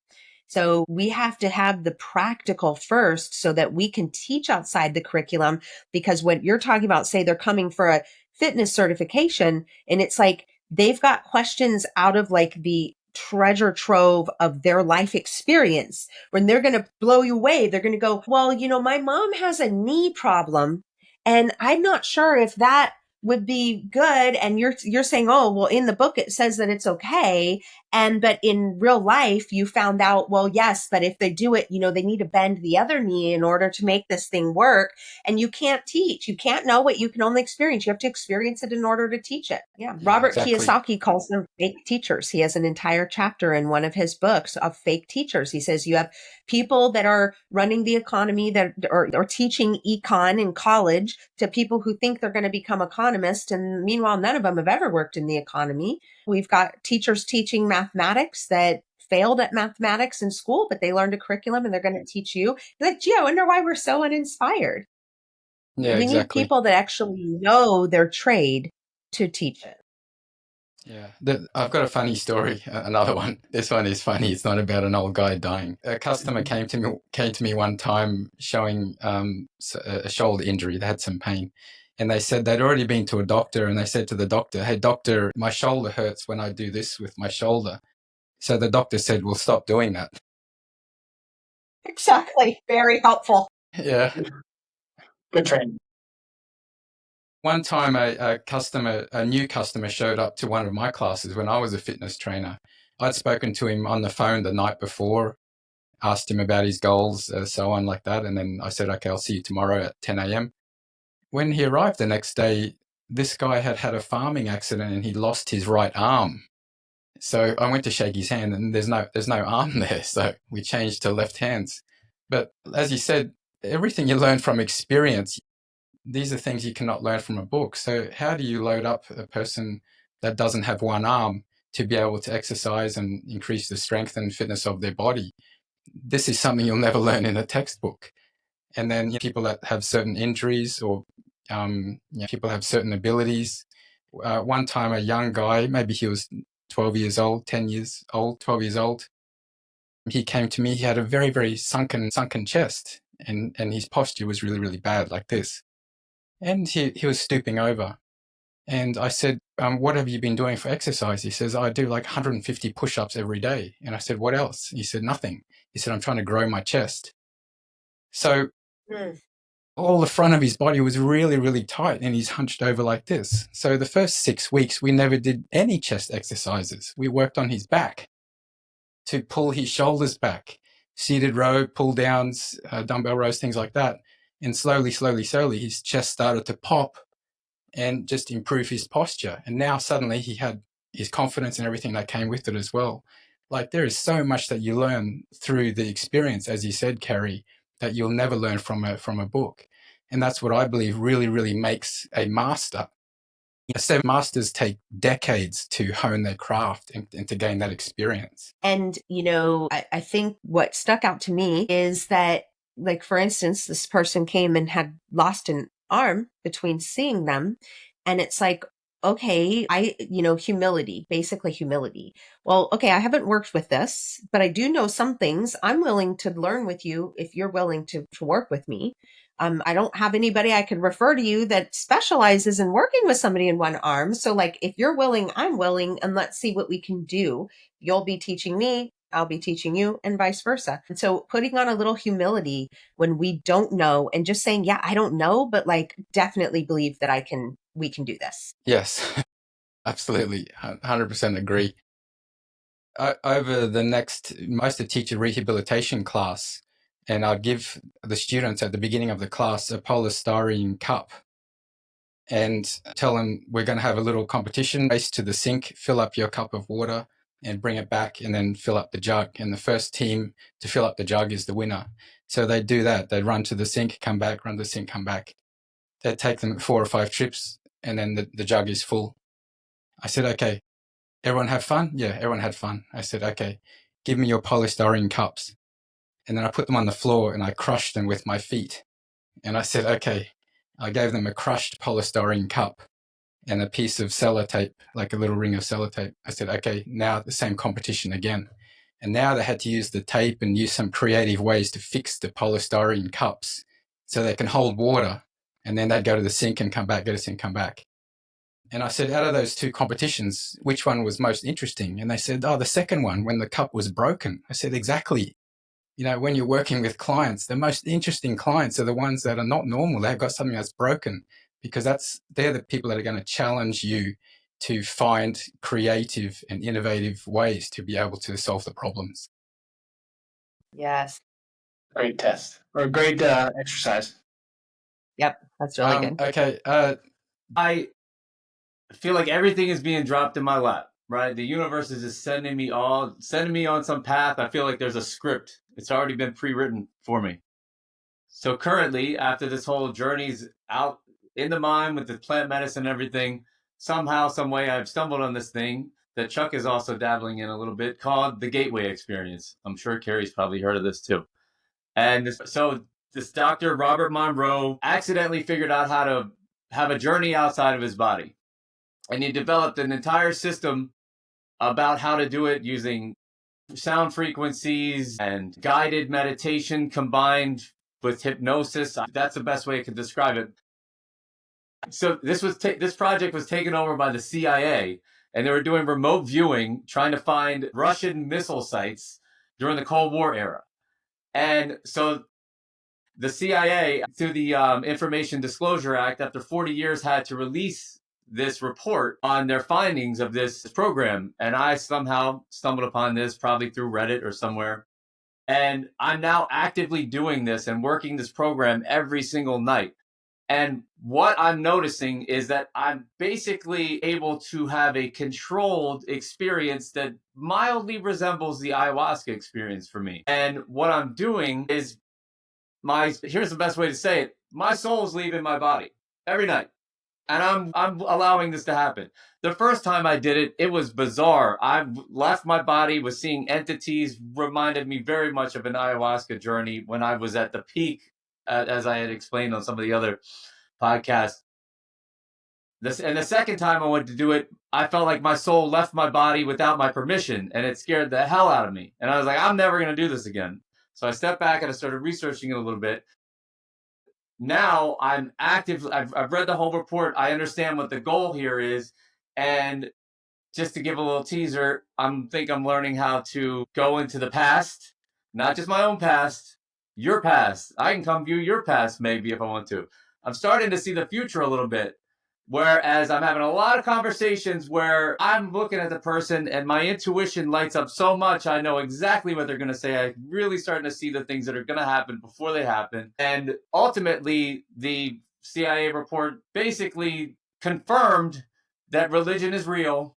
So we have to have the practical first so that we can teach outside the curriculum. Because when you're talking about, say, they're coming for a fitness certification, and it's like they've got questions out of like the treasure trove of their life experience, when they're going to blow you away. They're going to go, well, my mom has a knee problem, and I'm not sure if that would be good. And you're saying, oh, well, in the book it says that it's okay. But in real life, you found out, well, yes, but if they do it, they need to bend the other knee in order to make this thing work. And you can't teach. You can't know what you can only experience. You have to experience it in order to teach it. Yeah. Yeah, Robert exactly. Kiyosaki calls them fake teachers. He has an entire chapter in one of his books of fake teachers. He says you have people that are running the economy that are teaching econ in college to people who think they're going to become economists. And meanwhile, none of them have ever worked in the economy. We've got teachers teaching mathematics that failed at mathematics in school, but they learned a curriculum and they're going to teach you. Like, gee, I wonder why we're so uninspired. Yeah, We need exactly. people that actually know their trade to teach it. Yeah, I've got a funny story. Another one. This one is funny. It's not about an old guy dying. A customer came to me one time showing a shoulder injury. They had some pain, and they said they'd already been to a doctor. And they said to the doctor, "Hey, doctor, my shoulder hurts when I do this with my shoulder." So the doctor said, "Well, stop doing that." Exactly. Very helpful. Yeah. Good training. One time, a new customer showed up to one of my classes when I was a fitness trainer. I'd spoken to him on the phone the night before, asked him about his goals, so on like that. And then I said, okay, I'll see you tomorrow at 10 a.m. When he arrived the next day, this guy had had a farming accident and he lost his right arm. So I went to shake his hand and there's no arm there. So we changed to left hands. But as you said, everything you learn from experience, these are things you cannot learn from a book. So how do you load up a person that doesn't have one arm to be able to exercise and increase the strength and fitness of their body? This is something you'll never learn in a textbook. And then people that have certain injuries or people have certain abilities. One time, a young guy, maybe he was 12 years old, 10 years old, 12 years old, he came to me. He had a very, very sunken chest, and his posture was really, really bad, like this. And he was stooping over. And I said, what have you been doing for exercise? He says, I do like 150 push-ups every day. And I said, what else? He said, nothing. He said, I'm trying to grow my chest. So all the front of his body was really, really tight and he's hunched over like this. So the first 6 weeks, we never did any chest exercises. We worked on his back to pull his shoulders back, seated row, pull downs, dumbbell rows, things like that. And slowly, his chest started to pop and just improve his posture. And now suddenly he had his confidence and everything that came with it as well. Like there is so much that you learn through the experience, as you said, Kerry, that you'll never learn from a book. And that's what I believe really, really makes a master. Seven masters take decades to hone their craft and to gain that experience. And, I think what stuck out to me is that, like, for instance, this person came and had lost an arm between seeing them. And it's like, okay, humility, basically humility. Well, okay, I haven't worked with this, but I do know some things. I'm willing to learn with you if you're willing to work with me. I don't have anybody I could refer to you that specializes in working with somebody in one arm. So like, if you're willing, I'm willing, and let's see what we can do. You'll be teaching me, I'll be teaching you, and vice versa. And so putting on a little humility when we don't know and just saying, yeah, I don't know, but like definitely believe that we can do this. Yes, absolutely. 100% agree. Over the next, most of teacher rehabilitation class, and I'll give the students at the beginning of the class a polystyrene cup and tell them we're going to have a little competition, race to the sink, fill up your cup of water and bring it back and then fill up the jug. And the first team to fill up the jug is the winner. So they do that. They run to the sink, come back, run to the sink, come back. They take them 4 or 5 trips and then the jug is full. I said, okay, everyone have fun? Yeah, everyone had fun. I said, okay, give me your polystyrene cups. And then I put them on the floor and I crushed them with my feet. And I said, okay, I gave them a crushed polystyrene cup. and a piece of sellotape, like a little ring of sellotape. I said, okay, now the same competition again. And now they had to use the tape and use some creative ways to fix the polystyrene cups so they can hold water. And then they'd go to the sink and come back, go to the sink, come back. And I said, out of those two competitions, which one was most interesting? And they said, oh, the second one, when the cup was broken. I said, exactly. You know, when you're working with clients, the most interesting clients are the ones that are not normal. They've got something that's broken, because they're the people that are going to challenge you to find creative and innovative ways to be able to solve the problems. Yes. Great test, or a great exercise. Yep. That's really good. Okay. I feel like everything is being dropped in my lap, right? The universe is just sending me on some path. I feel like there's a script. It's already been pre-written for me. So currently, after this whole journey's out in the mind with the plant medicine and everything, somehow, some way, I've stumbled on this thing that Chuck is also dabbling in a little bit, called the Gateway Experience. I'm sure Carrie's probably heard of this too. And so this Dr. Robert Monroe accidentally figured out how to have a journey outside of his body. And he developed an entire system about how to do it using sound frequencies and guided meditation combined with hypnosis. That's the best way I could describe it. So this project was taken over by the CIA, and they were doing remote viewing, trying to find Russian missile sites during the Cold War era. And so the CIA, through the Information Disclosure Act, after 40 years, had to release this report on their findings of this program. And I somehow stumbled upon this, probably through Reddit or somewhere. And I'm now actively doing this and working this program every single night. And what I'm noticing is that I'm basically able to have a controlled experience that mildly resembles the ayahuasca experience for me. And what I'm doing is here's the best way to say it. My soul is leaving my body every night. And I'm allowing this to happen. The first time I did it, it was bizarre. I left my body, was seeing entities, reminded me very much of an ayahuasca journey when I was at the peak, as I had explained on some of the other podcasts. And the second time I went to do it, I felt like my soul left my body without my permission, and it scared the hell out of me. And I was like, I'm never going to do this again. So I stepped back and I started researching it a little bit. Now I'm active. I've read the whole report. I understand what the goal here is. And just to give a little teaser, I'm learning how to go into the past, not just my own past, your past. I can come view your past maybe if I want to. I'm starting to see the future a little bit. Whereas I'm having a lot of conversations where I'm looking at the person and my intuition lights up so much, I know exactly what they're going to say. I'm really starting to see the things that are going to happen before they happen. And ultimately, the CIA report basically confirmed that religion is real.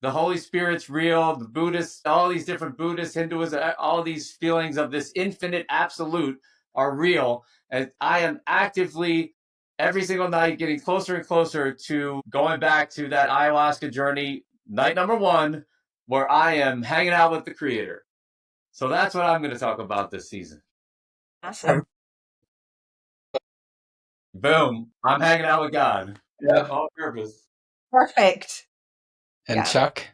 The Holy Spirit's real. The Buddhists, all these different Buddhists, Hinduism, all these feelings of this infinite absolute are real. And I am actively every single night getting closer and closer to going back to that ayahuasca journey, night number 1, where I am hanging out with the Creator. So that's what I'm going to talk about this season. Awesome. Boom. I'm hanging out with God. Yeah. On purpose. Perfect. And Yeah. Chuck?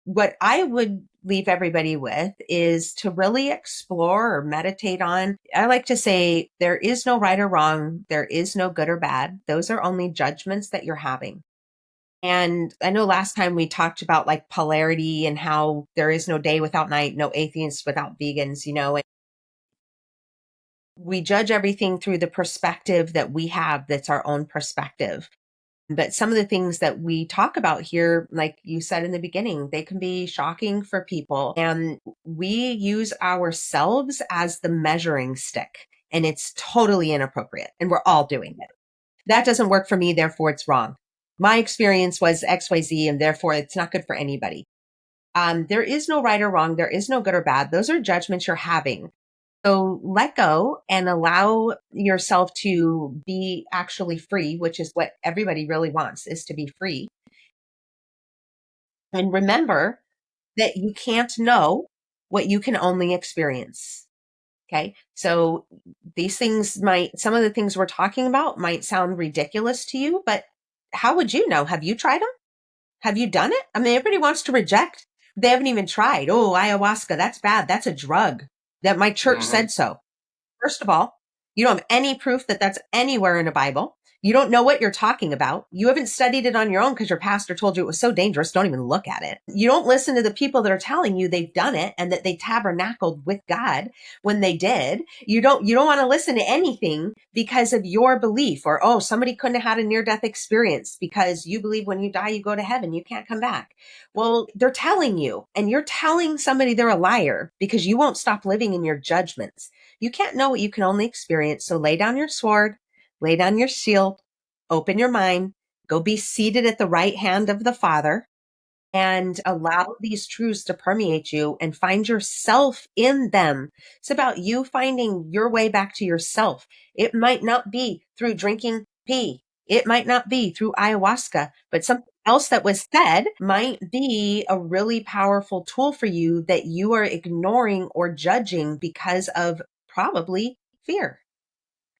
What I would leave everybody with is to really explore or meditate on. I like to say there is no right or wrong. There is no good or bad. Those are only judgments that you're having. And I know last time we talked about like polarity and how there is no day without night, no atheists without vegans, and we judge everything through the perspective that we have that's our own perspective. But some of the things that we talk about here, like you said in the beginning, they can be shocking for people. And we use ourselves as the measuring stick, and it's totally inappropriate. And we're all doing it. That doesn't work for me, therefore it's wrong. My experience was XYZ, and therefore it's not good for anybody. There is no right or wrong. There is no good or bad. Those are judgments you're having. So let go and allow yourself to be actually free, which is what everybody really wants, is to be free. And remember that you can't know what you can only experience. Okay. So these things some of the things we're talking about might sound ridiculous to you, but how would you know? Have you tried them? Have you done it? I mean, everybody wants to reject. They haven't even tried. Oh, ayahuasca, that's bad. That's a drug. That my church said so. First of all, you don't have any proof that that's anywhere in the Bible. You don't know what you're talking about. You haven't studied it on your own because your pastor told you it was so dangerous. Don't even look at it. You don't listen to the people that are telling you they've done it and that they tabernacled with God when they did. You don't want to listen to anything because of your belief, or, oh, somebody couldn't have had a near-death experience because you believe when you die, you go to heaven. You can't come back. Well, they're telling you, and you're telling somebody they're a liar because you won't stop living in your judgments. You can't know what you can only experience. So lay down your sword, lay down your shield, open your mind, go be seated at the right hand of the Father, and allow these truths to permeate you and find yourself in them. It's about you finding your way back to yourself. It might not be through drinking pee. It might not be through ayahuasca, but something else that was said might be a really powerful tool for you that you are ignoring or judging because of probably fear.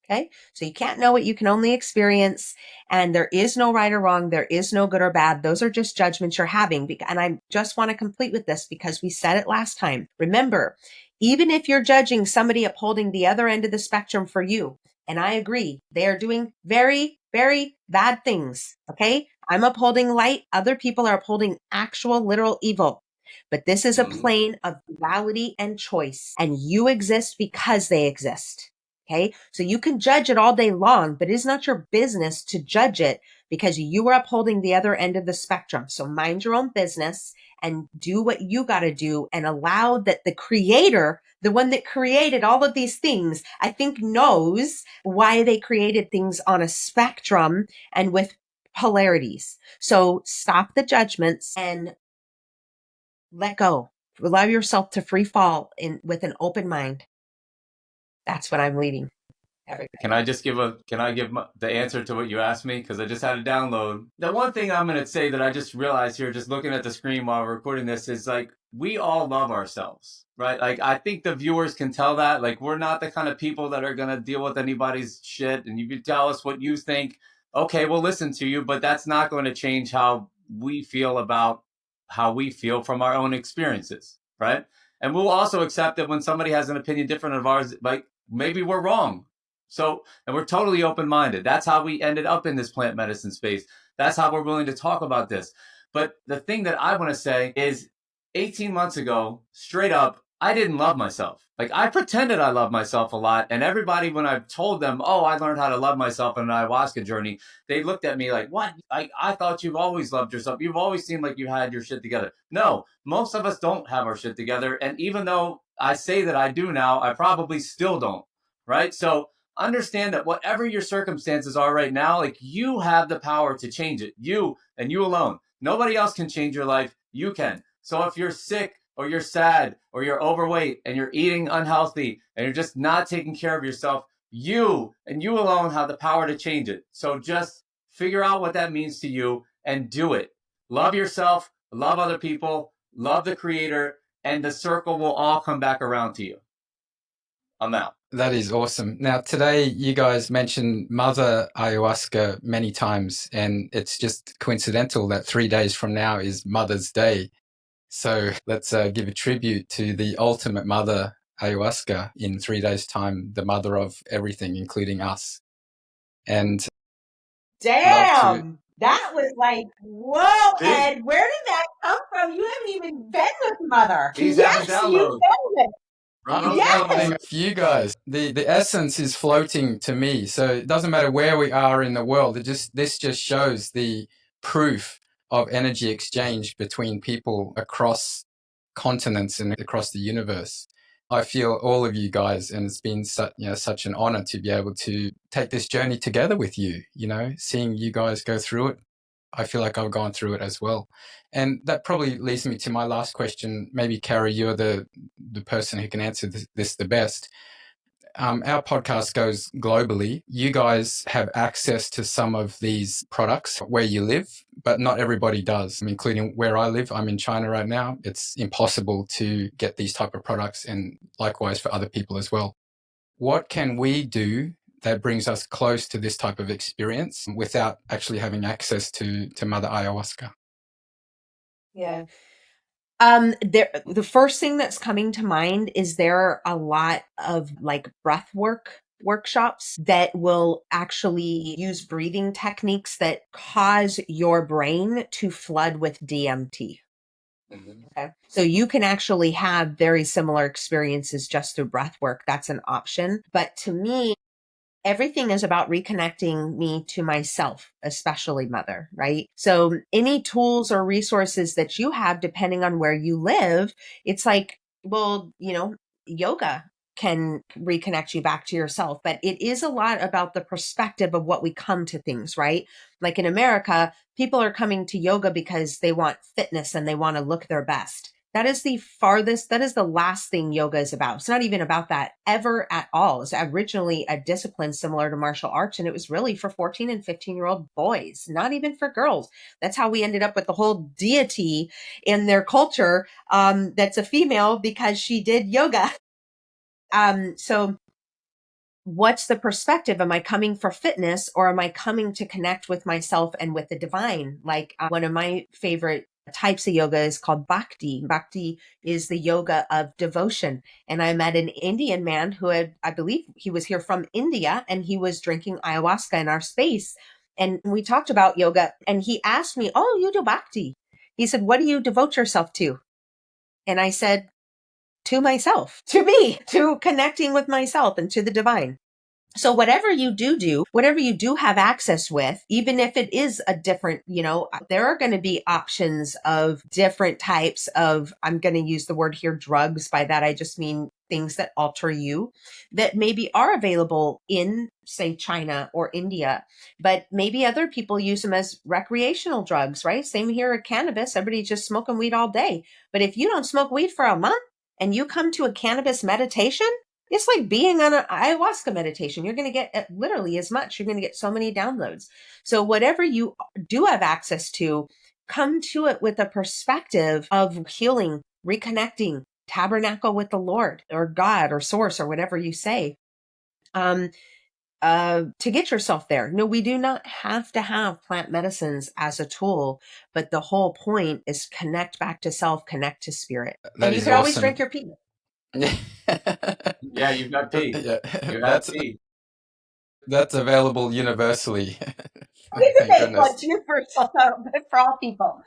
Okay. So you can't know what you can only experience. And there is no right or wrong. There is no good or bad. Those are just judgments you're having. And I just want to complete with this because we said it last time. Remember, even if you're judging somebody upholding the other end of the spectrum for you, and I agree, they are doing very, very bad things. Okay. I'm upholding light. Other people are upholding actual literal evil. But this is a plane of duality and choice. And you exist because they exist. Okay. So you can judge it all day long, but it is not your business to judge it because you are upholding the other end of the spectrum. So mind your own business and do what you got to do and allow that the creator, the one that created all of these things, I think knows why they created things on a spectrum and with polarities. So stop the judgments and let go. Allow yourself to free fall with an open mind. That's what I'm leading. Can I just give the answer to what you asked me? Because I just had a download. The one thing I'm going to say that I just realized here, just looking at the screen while we're recording this, is like, we all love ourselves, right? Like, I think the viewers can tell that. Like, we're not the kind of people that are going to deal with anybody's shit. And you can tell us what you think. Okay, we'll listen to you, but that's not going to change how we feel about how we feel from our own experiences, right? And we'll also accept that when somebody has an opinion different of ours, like, maybe we're wrong. So, and we're totally open-minded. That's how we ended up in this plant medicine space. That's how we're willing to talk about this. But the thing that I want to say is 18 months ago, straight up, I didn't love myself. Like, I pretended I loved myself a lot. And everybody, when I told them, oh, I learned how to love myself in an ayahuasca journey, they looked at me like, what? I thought you've always loved yourself. You've always seemed like you had your shit together. No, most of us don't have our shit together. And even though I say that I do now, I probably still don't. Right? So, understand that whatever your circumstances are right now, like, you have the power to change it. You and you alone. Nobody else can change your life. You can. So if you're sick or you're sad or you're overweight and you're eating unhealthy and you're just not taking care of yourself, you and you alone have the power to change it. So just figure out what that means to you and do it. Love yourself, love other people, love the creator, and the circle will all come back around to you. I'm out. That is awesome. Now, today you guys mentioned Mother Ayahuasca many times, and it's just coincidental that 3 days from now is Mother's Day. So let's give a tribute to the ultimate mother, Ayahuasca, in 3 days' time, the mother of everything, including us. And damn, that was like, whoa, Ed, where did that come from? You haven't even been with Mother. Yes, you've been with. Yes. For you guys, the essence is floating to me. So it doesn't matter where we are in the world. This just shows the proof of energy exchange between people across continents and across the universe. I feel all of you guys, and it's been such an honor to be able to take this journey together with you. Seeing you guys go through it, I feel like I've gone through it as well. And that probably leads me to my last question. Maybe, Carrie, you're the person who can answer this the best. Our podcast goes globally. You guys have access to some of these products where you live, but not everybody does, including where I live. I'm in China right now. It's impossible to get these type of products, and likewise for other people as well. What can we do that brings us close to this type of experience without actually having access to Mother Ayahuasca? Yeah. The first thing that's coming to mind is there are a lot of like breath work workshops that will actually use breathing techniques that cause your brain to flood with DMT. Okay. So you can actually have very similar experiences just through breath work. That's an option. But to me, everything is about reconnecting me to myself, especially mother, right? So any tools or resources that you have, depending on where you live, it's like, well, yoga can reconnect you back to yourself, but it is a lot about the perspective of what we come to things, right? Like in America, people are coming to yoga because they want fitness and they want to look their best. That is the last thing yoga is about. It's not even about that ever at all. It's originally a discipline similar to martial arts, and it was really for 14 and 15-year-old boys, not even for girls. That's how we ended up with the whole deity in their culture, that's a female because she did yoga. So what's the perspective? Am I coming for fitness or am I coming to connect with myself and with the divine? Like one of my favorite types of yoga is called bhakti. Bhakti is the yoga of devotion. And I met an Indian man who I believe he was here from India, and he was drinking ayahuasca in our space. And we talked about yoga, and he asked me, "Oh, you do bhakti?" He said, "What do you devote yourself to?" And I said, "To myself, to me, to connecting with myself and to the divine." So whatever you do, whatever you do have access with, even if it is a different, there are going to be options of different types of, I'm going to use the word here, drugs. By that, I just mean things that alter you that maybe are available in, say, China or India, but maybe other people use them as recreational drugs, right? Same here at cannabis. Everybody's just smoking weed all day. But if you don't smoke weed for a month and you come to a cannabis meditation, it's like being on an ayahuasca meditation. You're going to get literally as much. You're going to get so many downloads. So whatever you do have access to, come to it with a perspective of healing, reconnecting, tabernacle with the Lord or God or source or whatever you say, to get yourself there. No, we do not have to have plant medicines as a tool, but the whole point is connect back to self, connect to spirit. That And you is could always awesome. drink your pee. Yeah, you've got tea. Yeah, You have tea. that's available universally. It's Thank available goodness. at universal for all people.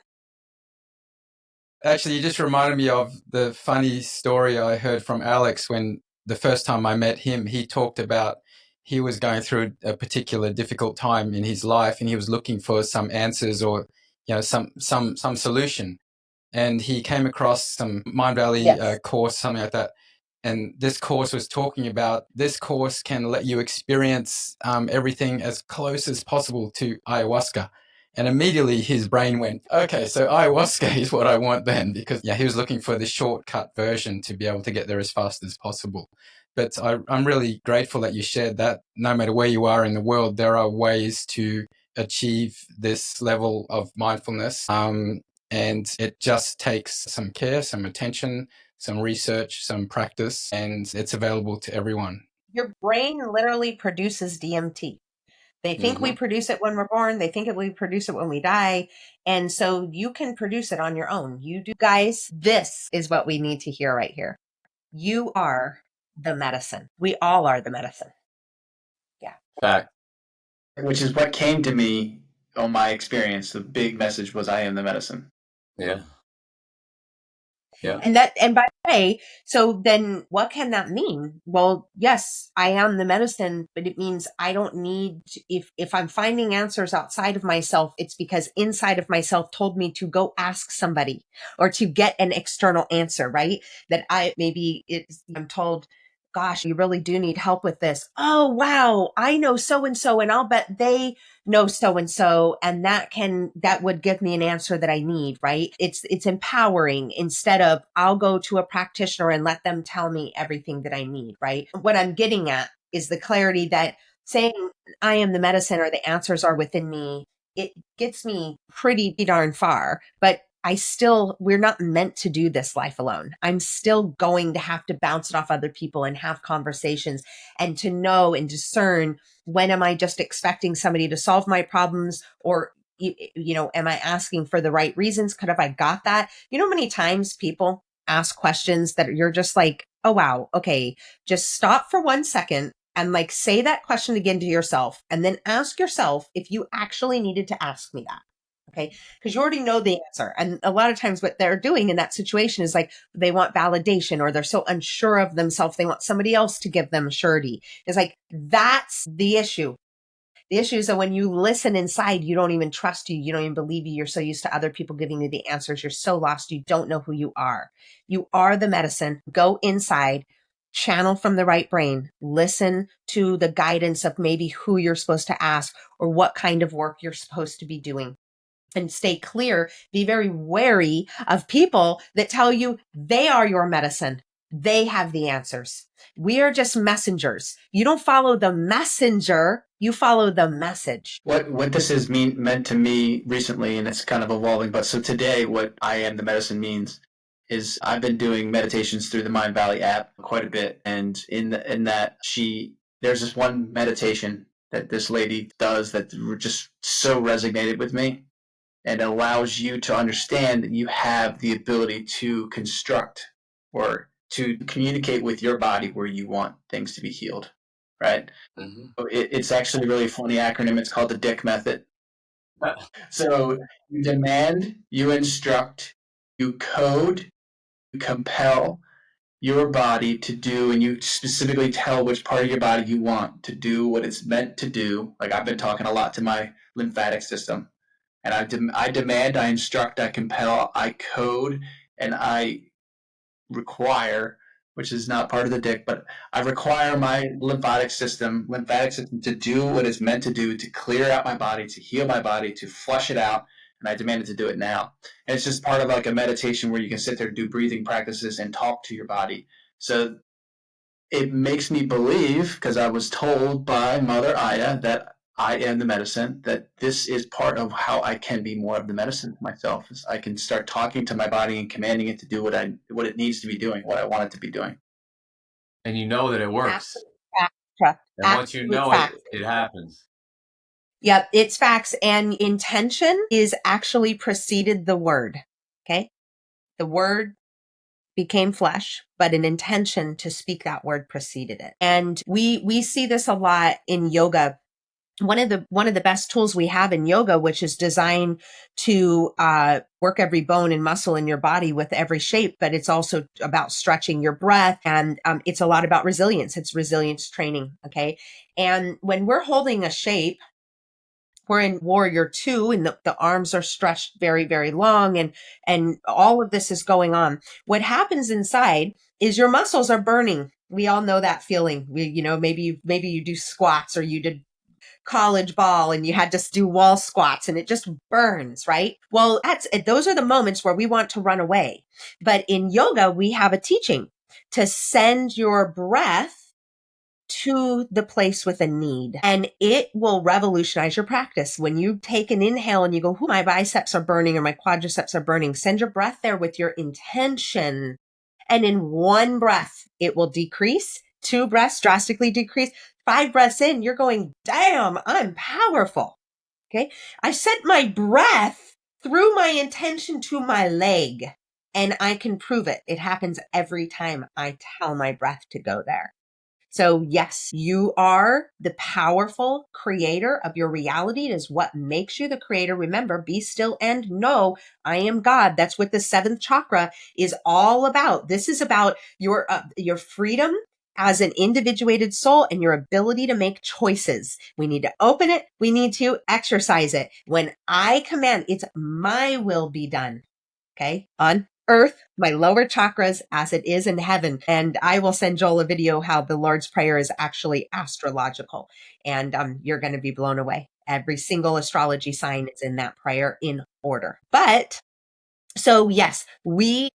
Actually, you just reminded me of the funny story I heard from Alex when the first time I met him. He talked about he was going through a particular difficult time in his life, and he was looking for some answers or some solution. And he came across some Mind Valley Yes. course, something like that. And this course was talking about this course can let you experience everything as close as possible to ayahuasca. And immediately his brain went, okay, so ayahuasca is what I want then, because he was looking for the shortcut version to be able to get there as fast as possible. But I'm really grateful that you shared that. No matter where you are in the world, there are ways to achieve this level of mindfulness. And it just takes some care, some attention, some research, some practice, and it's available to everyone. Your brain literally produces DMT. They think we produce it when we're born. They think we produce it when we die. And so you can produce it on your own. You do. Guys, this is what we need to hear right here. You are the medicine. We all are the medicine. Yeah. Fact. Which is what came to me on my experience. The big message was, I am the medicine. Yeah. Yeah. And by the way, so then what can that mean? Well, yes, I am the medicine, but it means I don't need if I'm finding answers outside of myself, it's because inside of myself told me to go ask somebody or to get an external answer, right? That I'm told, gosh, you really do need help with this. Oh, wow, I know so and so, and I'll bet they know so and so, and that would give me an answer that I need, right? It's empowering instead of I'll go to a practitioner and let them tell me everything that I need, right? What I'm getting at is the clarity that saying I am the medicine or the answers are within me, it gets me pretty darn far, but we're not meant to do this life alone. I'm still going to have to bounce it off other people and have conversations and to know and discern, when am I just expecting somebody to solve my problems, or, am I asking for the right reasons? Could have I got that? Many times people ask questions that you're just like, oh, wow. Okay. Just stop for 1 second and like say that question again to yourself, and then ask yourself if you actually needed to ask me that. Okay. Because you already know the answer. And a lot of times what they're doing in that situation is like they want validation, or they're so unsure of themselves. They want somebody else to give them surety. It's like, that's the issue. The issue is that when you listen inside, you don't even trust you. You don't even believe you. You're so used to other people giving you the answers. You're so lost. You don't know who you are. You are the medicine. Go inside, channel from the right brain, listen to the guidance of maybe who you're supposed to ask or what kind of work you're supposed to be doing. And stay clear. Be very wary of people that tell you they are your medicine. They have the answers. We are just messengers. You don't follow the messenger, you follow the message. What this has meant to me recently, and it's kind of evolving, but so today what I am the medicine means is I've been doing meditations through the Mind Valley app quite a bit, and in that there's this one meditation that this lady does that just so resonated with me, and allows you to understand that you have the ability to construct or to communicate with your body where you want things to be healed, right? Mm-hmm. It's actually a really funny acronym. It's called the Dick Method. So you demand, you instruct, you code, you compel your body to do, and you specifically tell which part of your body you want to do what it's meant to do. Like I've been talking a lot to my lymphatic system. And I demand, I instruct, I compel, I code, and I require, which is not part of the dick, but I require my lymphatic system to do what it's meant to do, to clear out my body, to heal my body, to flush it out. And I demand it to do it now. And it's just part of like a meditation where you can sit there and do breathing practices and talk to your body. So it makes me believe, because I was told by Mother Aya that I am the medicine, that this is part of how I can be more of the medicine myself. Is I can start talking to my body and commanding it to do what it needs to be doing, what I want it to be doing. And you know that it works. Absolute fact, Chuck. And once you know fact. it happens. Yep, it's facts. And intention is actually preceded the word. Okay. The word became flesh, but an intention to speak that word preceded it. And we see this a lot in yoga. One of the best tools we have in yoga, which is designed to work every bone and muscle in your body with every shape, but it's also about stretching your breath, and it's a lot about resilience. It's resilience training. Okay. And when we're holding a shape, we're in warrior 2, and the arms are stretched very, very long, and all of this is going on. What happens inside is your muscles are burning. We all know that feeling. Maybe you do squats, or you did college ball and you had to do wall squats and it just burns, right? Well, those are the moments where we want to run away. But in yoga, we have a teaching to send your breath to the place with a need, and it will revolutionize your practice. When you take an inhale and you go, my biceps are burning or my quadriceps are burning, send your breath there with your intention. And in one breath, it will decrease. 2 breaths, drastically decrease. 5 breaths in, you're going, damn, I'm powerful. Okay. I sent my breath through my intention to my leg, and I can prove it. It happens every time I tell my breath to go there. So yes, you are the powerful creator of your reality. It is what makes you the creator. Remember, be still and know I am God. That's what the 7th chakra is all about. This is about your freedom as an individuated soul and your ability to make choices. We need to open it. We need to exercise it. When I command, it's my will be done. Okay. On earth, my lower chakras, as it is in heaven. And I will send Joel a video how the Lord's Prayer is actually astrological. And you're going to be blown away. Every single astrology sign is in that prayer in order. But so yes, we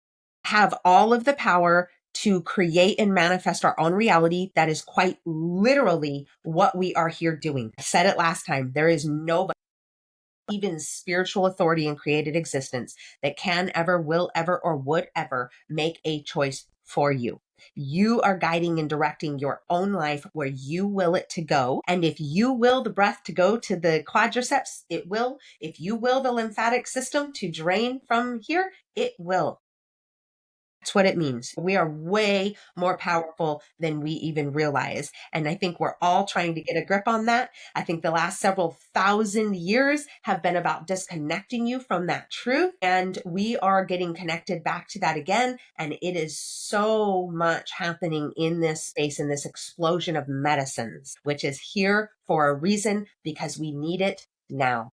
have all of the power to create and manifest our own reality. That is quite literally what we are here doing. I said it last time. There is nobody even spiritual authority in created existence that can ever, will ever, or would ever make a choice for you. You are guiding and directing your own life where you will it to go. And if you will the breath to go to the quadriceps, it will. If you will the lymphatic system to drain from here, it will. That's what it means. We are way more powerful than we even realize. And I think we're all trying to get a grip on that. I think the last several thousand years have been about disconnecting you from that truth. And we are getting connected back to that again. And it is so much happening in this space, in this explosion of medicines, which is here for a reason because we need it now.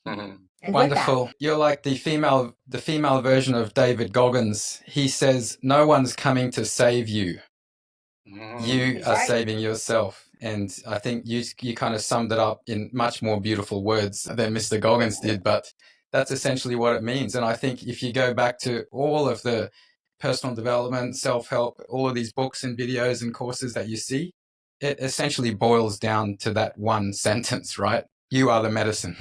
Mm-hmm. And Wonderful. You're like the female version of David Goggins. He says, no one's coming to save you. You are saving yourself. And I think you kind of summed it up in much more beautiful words than Mr. Goggins did, but that's essentially what it means. And I think if you go back to all of the personal development, self-help, all of these books and videos and courses that you see, it essentially boils down to that one sentence, right? You are the medicine.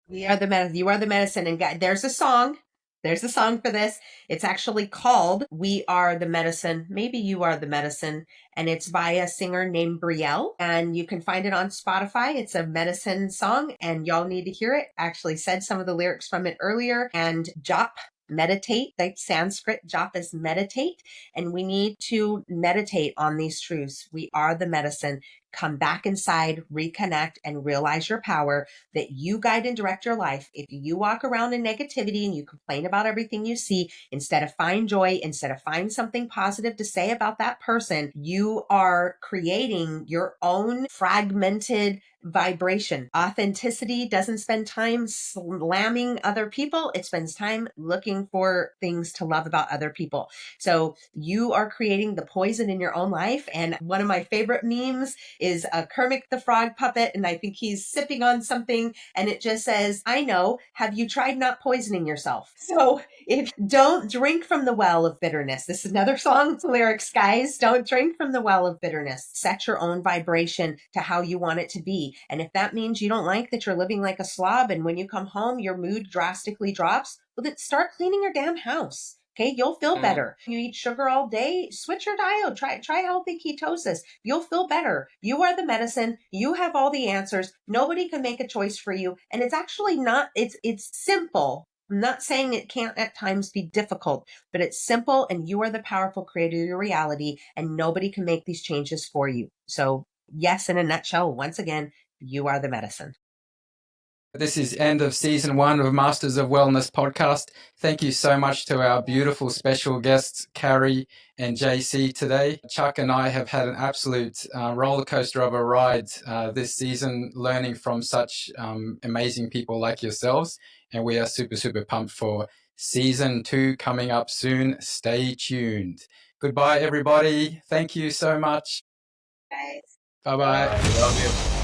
We are the medicine. You are the medicine. And there's a song. There's a song for this. It's actually called We Are the Medicine. Maybe You Are the Medicine. And it's by a singer named Brielle. And you can find it on Spotify. It's a medicine song and y'all need to hear it. I actually said some of the lyrics from it earlier. And jop, meditate, like Sanskrit, jop is meditate. And we need to meditate on these truths. We are the medicine. Come back inside, reconnect, and realize your power that you guide and direct your life. If you walk around in negativity and you complain about everything you see, instead of find joy, instead of find something positive to say about that person, you are creating your own fragmented vibration. Authenticity doesn't spend time slamming other people. It spends time looking for things to love about other people. So you are creating the poison in your own life. And one of my favorite memes is a Kermit the Frog puppet. And I think he's sipping on something and it just says, I know, have you tried not poisoning yourself? So if don't drink from the well of bitterness. This is another song lyrics, guys. Don't drink from the well of bitterness. Set your own vibration to how you want it to be. And if that means you don't like that you're living like a slob and when you come home, your mood drastically drops, well, then start cleaning your damn house. Okay, you'll feel better. You eat sugar all day, switch your diet, try healthy ketosis. You'll feel better. You are the medicine. You have all the answers. Nobody can make a choice for you. And it's actually not, it's simple. I'm not saying it can't at times be difficult, but it's simple and you are the powerful creator of your reality and nobody can make these changes for you. So yes, in a nutshell, once again, you are the medicine. This is end of season 1 of Masters of Wellness podcast. Thank you so much to our beautiful special guests, Carrie and JC today. Chuck and I have had an absolute roller coaster of a ride this season, learning from such amazing people like yourselves. And we are super, super pumped for season 2 coming up soon. Stay tuned. Goodbye, everybody. Thank you so much. Guys. Bye-bye. Love you.